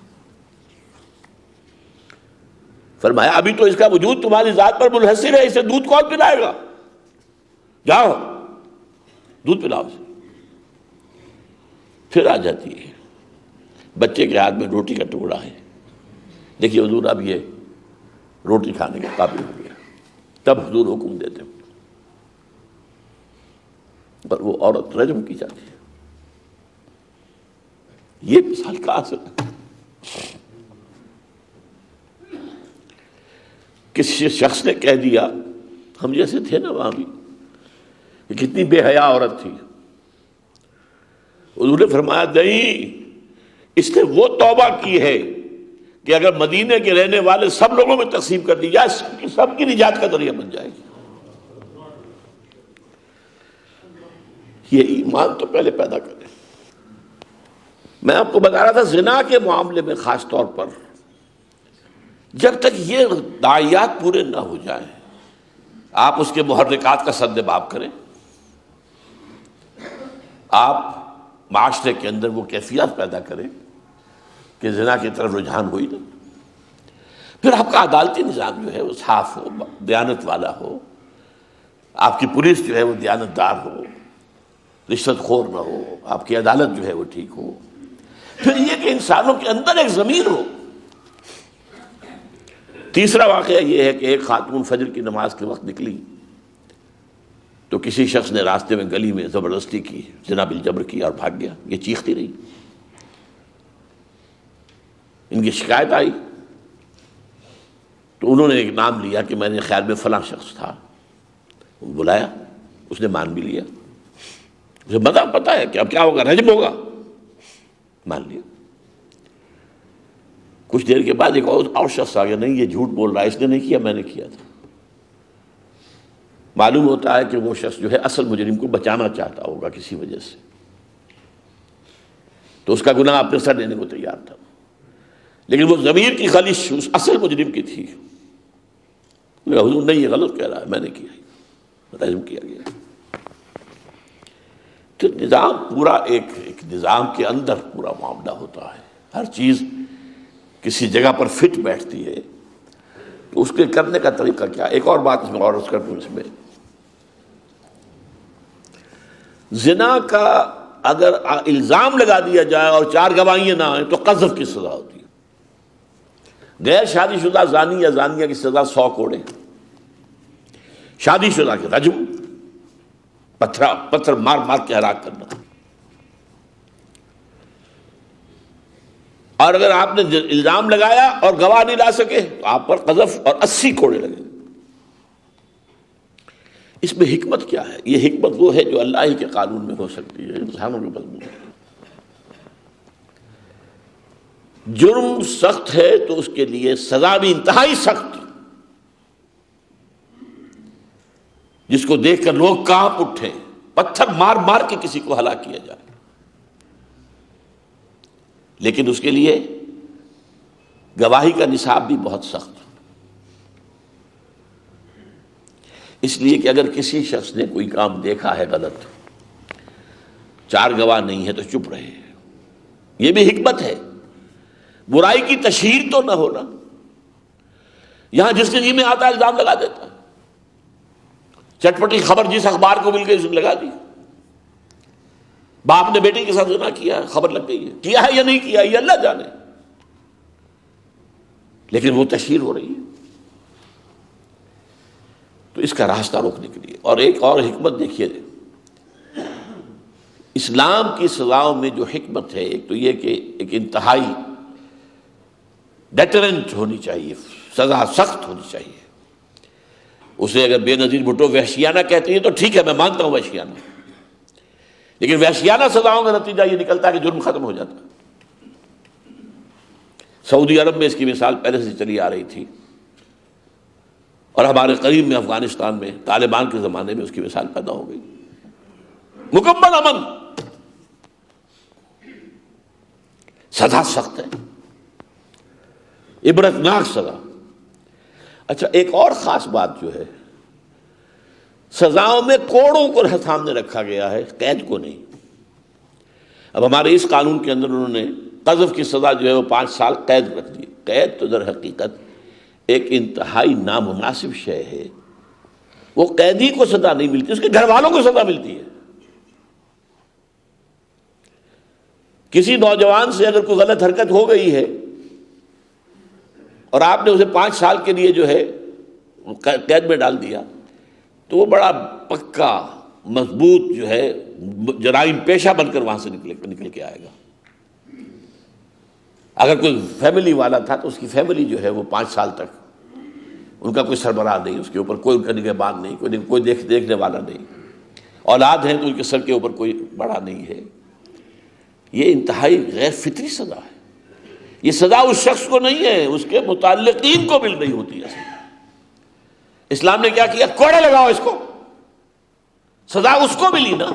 فرمایا ابھی تو اس کا وجود تمہاری ذات پر منحصر ہے، اسے دودھ کون پلائے گا؟ جاؤ دودھ پلاؤ اسے. پھر آ جاتی ہے، بچے کے ہاتھ میں روٹی کا ٹکڑا ہے. دیکھیے حضور اب یہ روٹی کھانے کے قابل ہو گیا. تب حضور حکم دیتے ہیں اور وہ عورت رجم کی جاتی ہے. یہ مثال کہاں سے؟ کسی شخص نے کہہ دیا، ہم جیسے تھے نا وہاں بھی، کہ کتنی بے حیا عورت تھی. حضور نے فرمایا نہیں، اس نے وہ توبہ کی ہے کہ اگر مدینے کے رہنے والے سب لوگوں میں تقسیم کر دی جائے سب کی نجات کا ذریعہ بن جائے گی. یہ ایمان تو پہلے پیدا کریں. میں آپ کو بتا رہا تھا زنا کے معاملے میں خاص طور پر جب تک یہ داعیات پورے نہ ہو جائیں آپ اس کے محرکات کا سد باب کریں، آپ معاشرے کے اندر وہ کیفیت پیدا کریں کہ زنا کی طرف رجحان ہوئی نہ. پھر آپ کا عدالتی نظام جو ہے وہ صاف ہو، دیانت والا ہو، آپ کی پولیس جو ہے وہ دیانت دار ہو، رشوت خور نہ ہو، آپ کی عدالت جو ہے وہ ٹھیک ہو. پھر یہ کہ انسانوں کے اندر ایک ضمیر ہو. تیسرا واقعہ یہ ہے کہ ایک خاتون فجر کی نماز کے وقت نکلی تو کسی شخص نے راستے میں گلی میں زبردستی کی، زنا بالجبر کی اور بھاگ گیا. یہ چیختی رہی. ان کی شکایت آئی تو انہوں نے ایک نام لیا کہ میں نے خیال میں فلاں شخص تھا. بلایا، اس نے مان بھی لیا. اسے پتا ہے کہ اب کیا ہوگا، رجم ہوگا. مان لیا. کچھ دیر کے بعد ایک اور شخص آ گیا، نہیں یہ جھوٹ بول رہا ہے، اس نے نہیں کیا، میں نے کیا تھا. معلوم ہوتا ہے کہ وہ شخص جو ہے اصل مجرم کو بچانا چاہتا ہوگا کسی وجہ سے، تو اس کا گناہ اپنے سر لینے کو تیار تھا. لیکن وہ ضمیر کی خلش اس اصل مجرم کی تھی. حضور نہیں یہ غلط کہہ رہا ہے، میں نے کیا، رجم کیا گیا. تو نظام پورا ایک نظام کے اندر پورا معاملہ ہوتا ہے. ہر چیز کسی جگہ پر فٹ بیٹھتی ہے تو اس کے کرنے کا طریقہ کیا. ایک اور بات اس میں اور کر دوں، اس میں زنا کا اگر الزام لگا دیا جائے اور 4 گواہیاں نہ آئیں تو قذف کی سزا ہوتی ہے. غیر شادی شدہ زانی یا زانیہ کی سزا 100 کوڑے، شادی شدہ کے رجم، پتھر مار مار کے ہلاک کرنا. اور اگر آپ نے الزام لگایا اور گواہ نہیں لا سکے تو آپ پر قذف اور 80 کوڑے لگے. اس میں حکمت کیا ہے؟ یہ حکمت وہ ہے جو اللہ ہی کے قانون میں ہو سکتی ہے، انسانوں کے بس میں. جرم سخت ہے تو اس کے لیے سزا بھی انتہائی سخت، جس کو دیکھ کر لوگ کانپ اٹھے، پتھر مار مار کے کسی کو ہلاک کیا جائے. لیکن اس کے لیے گواہی کا نصاب بھی بہت سخت. اس لیے کہ اگر کسی شخص نے کوئی کام دیکھا ہے غلط، 4 گواہ نہیں ہے تو چپ رہے. یہ بھی حکمت ہے. برائی کی تشہیر تو نہ ہونا. یہاں جس کے جی میں آتا ہے الزام لگا دیتا ہے. چٹپٹی خبر جس اخبار کو مل گئی اس نے لگا دی. باپ نے بیٹی کے ساتھ زنا کیا ہے، خبر لگ گئی ہے، کیا ہے یا نہیں کیا یہ اللہ جانے، لیکن وہ تشہیر ہو رہی ہے. تو اس کا راستہ روکنے کے لیے. اور ایک اور حکمت دیکھیے، اسلام کی سزاؤں میں جو حکمت ہے، ایک تو یہ کہ ایک انتہائی ڈیٹرنٹ ہونی چاہیے، سزا سخت ہونی چاہیے. اسے اگر بے نظیر بھٹو وحشیانہ کہتے ہیں تو ٹھیک ہے، میں مانتا ہوں وحشیانہ، لیکن وحشیانہ سزاؤں کا نتیجہ یہ نکلتا ہے کہ جرم ختم ہو جاتا ہے. سعودی عرب میں اس کی مثال پہلے سے چلی آ رہی تھی، اور ہمارے قریب میں افغانستان میں طالبان کے زمانے میں اس کی مثال پیدا ہو گئی. مکمل امن، سزا سخت ہے، عبرتناک سزا. اچھا ایک اور خاص بات جو ہے، سزاؤں میں کوڑوں کو سامنے رکھا گیا ہے، قید کو نہیں۔ اب ہمارے اس قانون کے اندر انہوں نے قذف کی سزا جو ہے وہ 5 سال قید رکھ دی۔ قید تو در حقیقت ایک انتہائی نامناسب شے ہے۔ وہ قیدی کو سزا نہیں ملتی، اس کے گھر والوں کو سزا ملتی ہے۔ کسی نوجوان سے اگر کوئی غلط حرکت ہو گئی ہے اور آپ نے اسے 5 سال کے لیے جو ہے قید میں ڈال دیا، تو وہ بڑا پکا مضبوط جو ہے جرائم پیشہ بن کر وہاں سے نکل کے آئے گا۔ اگر کوئی فیملی والا تھا تو اس کی فیملی جو ہے وہ 5 سال تک ان کا کوئی سربراہ نہیں، اس کے اوپر کوئی نگہبان نہیں، کوئی دیکھنے والا نہیں، اولاد ہیں تو ان کے سر کے اوپر کوئی بڑا نہیں ہے۔ یہ انتہائی غیر فطری سزا ہے۔ یہ سزا اس شخص کو نہیں ہے، اس کے متعلقین کو مل رہی ہوتی ہے۔ اسلام نے کیا کیا؟ کوڑے لگاؤ اس کو، سزا اس کو ملی نا۔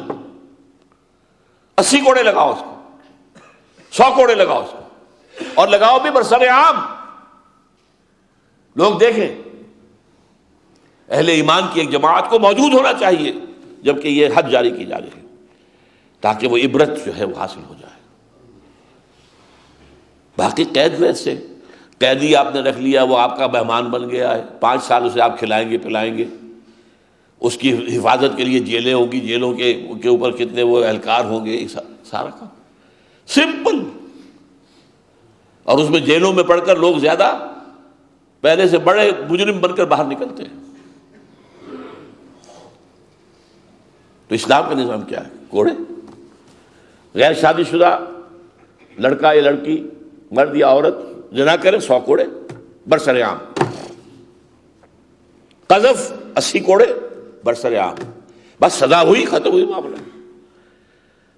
80 کوڑے لگاؤ اس کو، 100 کوڑے لگاؤ اس کو، اور لگاؤ بھی برسر عام، لوگ دیکھیں۔ اہل ایمان کی ایک جماعت کو موجود ہونا چاہیے جبکہ یہ حد جاری کی جا رہی ہے، تاکہ وہ عبرت جو ہے وہ حاصل ہو جائے۔ باقی قید ویسے قیدی آپ نے رکھ لیا، وہ آپ کا مہمان بن گیا ہے، 5 سال اسے آپ کھلائیں گے پلائیں گے، اس کی حفاظت کے لیے جیلیں ہوں گی، جیلوں کے اوپر کتنے وہ اہلکار ہوں گے، سارا کام سمپل۔ اور اس میں جیلوں میں پڑھ کر لوگ زیادہ پہلے سے بڑے مجرم بن کر باہر نکلتے ہیں۔ تو اسلام کا نظام کیا ہے؟ کوڑے۔ غیر شادی شدہ لڑکا یا لڑکی، مرد یا عورت زنا کرے 100 کوڑے برسر عام، قذف 80 کوڑے برسر عام، بس سزا ہوئی، ختم ہوئی معاملہ۔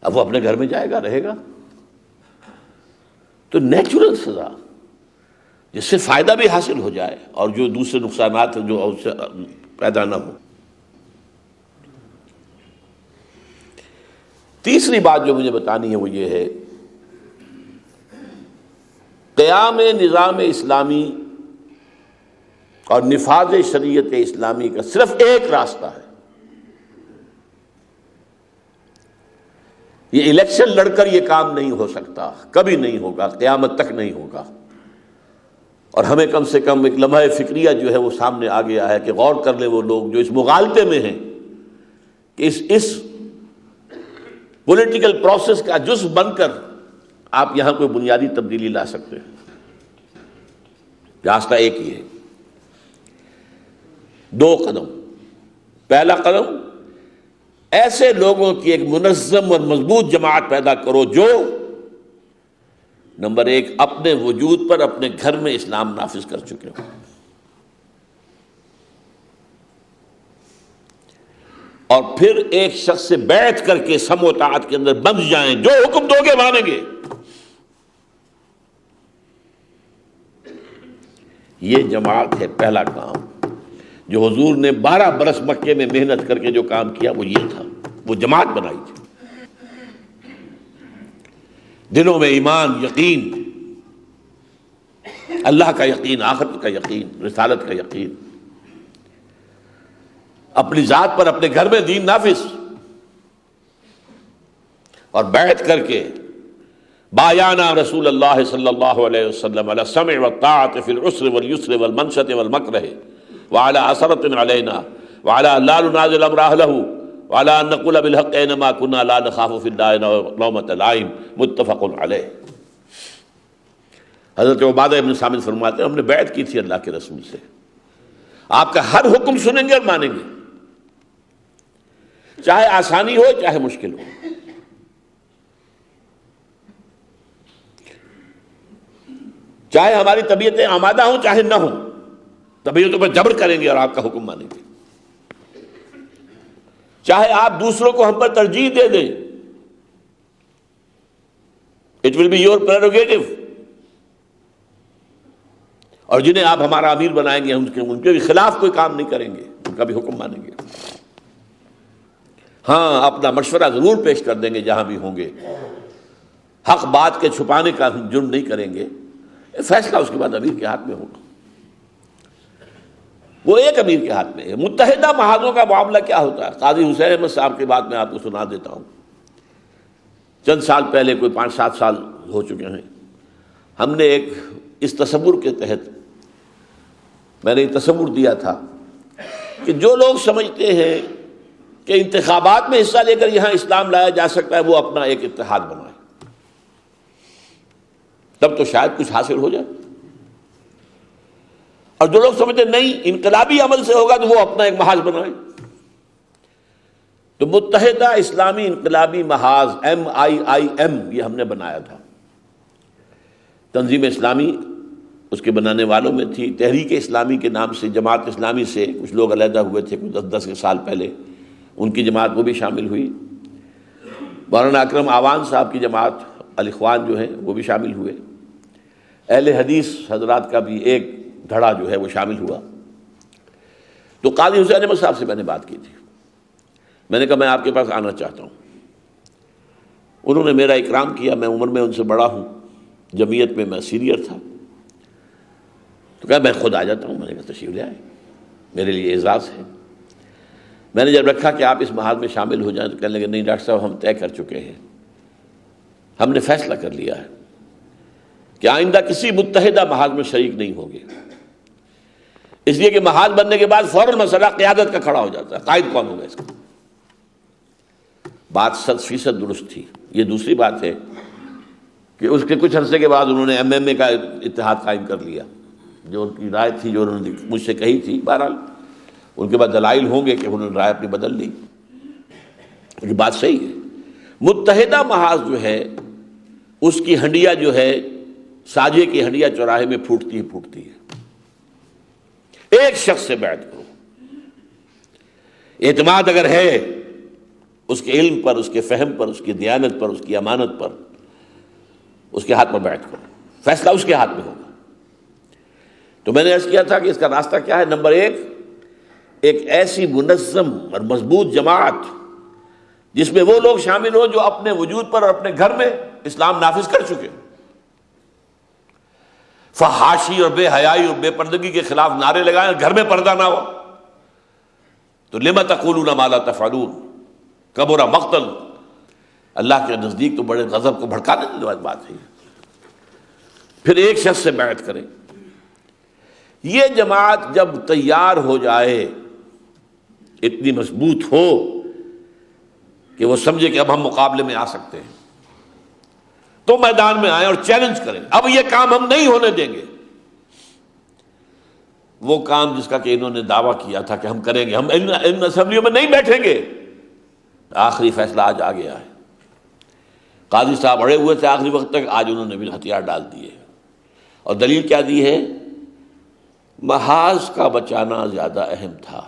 اب وہ اپنے گھر میں جائے گا، رہے گا۔ تو نیچرل سزا جس سے فائدہ بھی حاصل ہو جائے اور جو دوسرے نقصانات جو اس سے پیدا نہ ہو۔ تیسری بات جو مجھے بتانی ہے وہ یہ ہے، قیام نظام اسلامی اور نفاذ شریعت اسلامی کا صرف ایک راستہ ہے۔ یہ الیکشن لڑ کر یہ کام نہیں ہو سکتا، کبھی نہیں ہوگا، قیامت تک نہیں ہوگا۔ اور ہمیں کم سے کم ایک لمحہ فکریہ جو ہے وہ سامنے آ گیا ہے کہ غور کر لیں وہ لوگ جو اس مغالطے میں ہیں کہ اس پولیٹیکل پروسیس کا جزو بن کر آپ یہاں کوئی بنیادی تبدیلی لا سکتے ہیں۔ راستہ ایک ہی ہے، 2 قدم۔ پہلا قدم، ایسے لوگوں کی ایک منظم اور مضبوط جماعت پیدا کرو جو نمبر 1 اپنے وجود پر اپنے گھر میں اسلام نافذ کر چکے ہو، اور پھر ایک شخص سے بیعت کر کے سم و طاعت کے اندر بندھ جائیں، جو حکم دو گے مانیں گے۔ یہ جماعت ہے، پہلا کام جو حضور نے 12 برس مکے میں محنت کر کے جو کام کیا وہ یہ تھا، وہ جماعت بنائی تھی۔ دلوں میں ایمان، یقین، اللہ کا یقین، آخرت کا یقین، رسالت کا یقین، اپنی ذات پر اپنے گھر میں دین نافذ، اور بیعت کر کے بایانا رسول اللہ صلی اللہ علیہ وسلم علی السمع والطاعۃ فی العسر والیسر والمنشۃ والمکرہ وعلی عثرۃ علینا وعلی لا ننازل امر اہلہ وعلی ان نقول بالحق اینما کنا لا نخاف فی اللہ لومۃ لائم، متفق علیہ۔ حضرت عبادہ بن صامت فرماتے ہیں ہم نے بیعت کی تھی اللہ کے رسول سے، آپ کا ہر حکم سنیں گے اور مانیں گے، چاہے آسانی ہو چاہے مشکل ہو۔ چاہے ہماری طبیعتیں آمادہ ہوں چاہے نہ ہوں، طبیعتوں پر جبر کریں گے اور آپ کا حکم مانیں گے۔ چاہے آپ دوسروں کو ہم پر ترجیح دے دیں، it will be your prerogative, اور جنہیں آپ ہمارا امیر بنائیں گے ان کے بھی خلاف کوئی کام نہیں کریں گے، ان کا بھی حکم مانیں گے۔ ہاں، اپنا مشورہ ضرور پیش کر دیں گے جہاں بھی ہوں گے، حق بات کے چھپانے کا جرم نہیں کریں گے، فیصلہ اس کے بعد امیر کے ہاتھ میں ہوگا۔ وہ ایک امیر کے ہاتھ میں ہے۔ متحدہ محاذوں کا معاملہ کیا ہوتا ہے؟ قاضی حسین احمد صاحب کی بات میں آپ کو سنا دیتا ہوں۔ چند سال پہلے، کوئی 5-7 سال ہو چکے ہیں، ہم نے ایک اس تصور کے تحت میں نے تصور دیا تھا کہ جو لوگ سمجھتے ہیں کہ انتخابات میں حصہ لے کر یہاں اسلام لایا جا سکتا ہے، وہ اپنا ایک اتحاد بنائے، تب تو شاید کچھ حاصل ہو جائے۔ اور جو لوگ سمجھتے نہیں انقلابی عمل سے ہوگا، تو وہ اپنا ایک محاذ بنائے۔ تو متحدہ اسلامی انقلابی محاذ MIIM یہ ہم نے بنایا تھا۔ تنظیم اسلامی اس کے بنانے والوں میں تھی، تحریک اسلامی کے نام سے جماعت اسلامی سے کچھ لوگ علیحدہ ہوئے تھے کچھ 10 سال پہلے، ان کی جماعت وہ بھی شامل ہوئی۔ مولانا اکرم آوان صاحب کی جماعت الاخوان جو ہے وہ بھی شامل ہوئے۔ اہل حدیث حضرات کا بھی ایک دھڑا جو ہے وہ شامل ہوا۔ تو قاضی حسین احمد صاحب سے میں نے بات کی تھی، میں نے کہا میں آپ کے پاس آنا چاہتا ہوں۔ انہوں نے میرا اکرام کیا، میں عمر میں ان سے بڑا ہوں، جمعیت میں میں سینئر تھا، تو کہا میں خود آ جاتا ہوں۔ میں نے کہا تشریف لے آئے، میرے لیے اعزاز ہے۔ میں نے جب رکھا کہ آپ اس محاذ میں شامل ہو جائیں، تو کہنے لگے نہیں ڈاکٹر صاحب، ہم طے کر چکے ہیں، ہم نے فیصلہ کر لیا ہے کہ آئندہ کسی متحدہ محاذ میں شریک نہیں ہوں گے، اس لیے کہ محاذ بننے کے بعد فوراً مسئلہ قیادت کا کھڑا ہو جاتا ہے، قائد کون ہوگا اس کا۔ بات 100% درست تھی۔ یہ دوسری بات ہے کہ اس کے کچھ عرصے کے بعد انہوں نے MMA کا اتحاد قائم کر لیا، جو ان کی رائے تھی، جو انہوں نے مجھ سے کہی تھی۔ بہرحال ان کے بعد دلائل ہوں گے کہ انہوں نے رائے اپنی بدل لی، یہ بات صحیح ہے۔ متحدہ محاذ جو ہے اس کی ہنڈیا جو ہے، ساجے کی ہنڈیا چوراہے میں پھوٹتی ہے۔ ایک شخص سے بیعت کرو، اعتماد اگر ہے اس کے علم پر، اس کے فہم پر، اس کی دیانت پر، اس کی امانت پر، اس کے ہاتھ پر بیعت کرو، فیصلہ اس کے ہاتھ میں ہوگا۔ تو میں نے عرض کیا تھا کہ اس کا راستہ کیا ہے؟ نمبر ایک ایسی منظم اور مضبوط جماعت جس میں وہ لوگ شامل ہوں جو اپنے وجود پر اور اپنے گھر میں اسلام نافذ کر چکے، فحاشی اور بے حیائی اور بے پردگی کے خلاف نعرے لگائیں، گھر میں پردہ نہ ہو تو لما تقولون ما لا تفعلون، کبر مقتل، اللہ کے نزدیک تو بڑے غضب کو بھڑکا دینے والی بات ہے۔ پھر ایک شخص سے بیعت کریں۔ یہ جماعت جب تیار ہو جائے، اتنی مضبوط ہو کہ وہ سمجھے کہ اب ہم مقابلے میں آ سکتے ہیں، تو میدان میں آئیں اور چیلنج کریں، اب یہ کام ہم نہیں ہونے دیں گے۔ وہ کام جس کا کہ انہوں نے دعویٰ کیا تھا کہ ہم کریں گے، ہم ان اسمبلیوں میں نہیں بیٹھیں گے، آخری فیصلہ آج آ گیا ہے۔ قاضی صاحب اڑے ہوئے تھے آخری وقت تک، آج انہوں نے بھی ہتھیار ڈال دیے، اور دلیل کیا دی ہے؟ محاذ کا بچانا زیادہ اہم تھا۔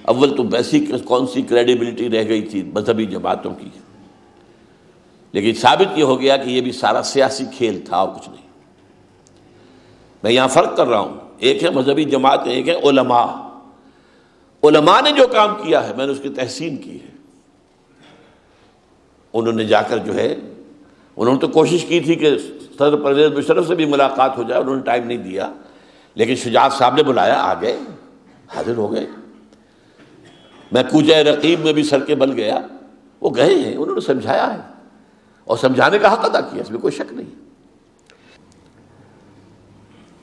اول تو بیسک کون سی کریڈیبلٹی رہ گئی تھی مذہبی جماعتوں کی، لیکن ثابت یہ ہو گیا کہ یہ بھی سارا سیاسی کھیل تھا اور کچھ نہیں۔ میں یہاں فرق کر رہا ہوں، ایک ہے مذہبی جماعت، ایک ہے علماء۔ علماء نے جو کام کیا ہے میں نے اس کی تحسین کی ہے۔ انہوں نے جا کر جو ہے، انہوں نے تو کوشش کی تھی کہ صدر پرویز مشرف سے بھی ملاقات ہو جائے، انہوں نے ٹائم نہیں دیا، لیکن شجاعت صاحب نے بلایا، آ گئے، حاضر ہو گئے۔ میں کوچہ رقیب میں بھی سر کے بل گیا، وہ گئے ہیں، انہوں نے سمجھایا ہے اور سمجھانے کا حق ادا کیا، اس میں کوئی شک نہیں۔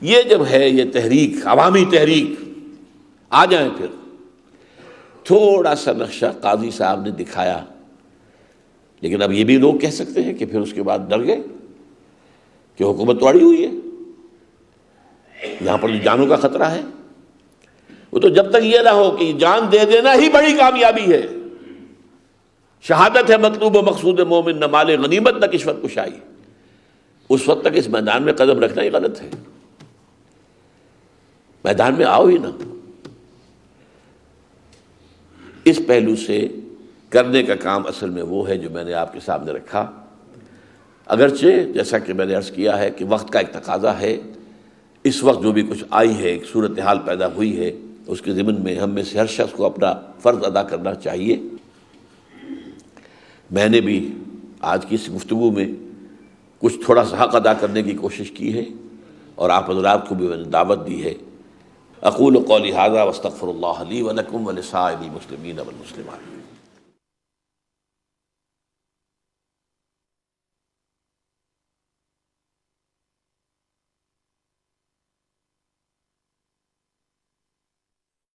یہ جب ہے یہ تحریک، عوامی تحریک، آ جائیں پھر تھوڑا سا نقشہ قاضی صاحب نے دکھایا، لیکن اب یہ بھی لوگ کہہ سکتے ہیں کہ پھر اس کے بعد ڈر گئے کہ حکومت تو اڑی ہوئی ہے، یہاں پر جو جانوں کا خطرہ ہے۔ وہ تو جب تک یہ نہ ہو کہ جان دے دینا ہی بڑی کامیابی ہے، شہادت ہے مطلوب و مقصود مومن، نہ مال غنیمت نہ کشمت کشائی، اس وقت تک اس میدان میں قدم رکھنا ہی غلط ہے۔ میدان میں آؤ ہی نا۔ اس پہلو سے کرنے کا کام اصل میں وہ ہے جو میں نے آپ کے سامنے رکھا، اگرچہ جیسا کہ میں نے عرض کیا ہے کہ وقت کا ایک تقاضا ہے، اس وقت جو بھی کچھ آئی ہے، ایک صورتحال پیدا ہوئی ہے، اس کے ضمن میں ہم میں سے ہر شخص کو اپنا فرض ادا کرنا چاہیے۔ میں نے بھی آج کی اس گفتگو میں کچھ تھوڑا سا حق ادا کرنے کی کوشش کی ہے، اور آپ حضرات کو بھی میں نے دعوت دی ہے۔ اقول قولی ھذا واستغفر اللہ لی ولکم ولسائر المسلمین والمسلمات۔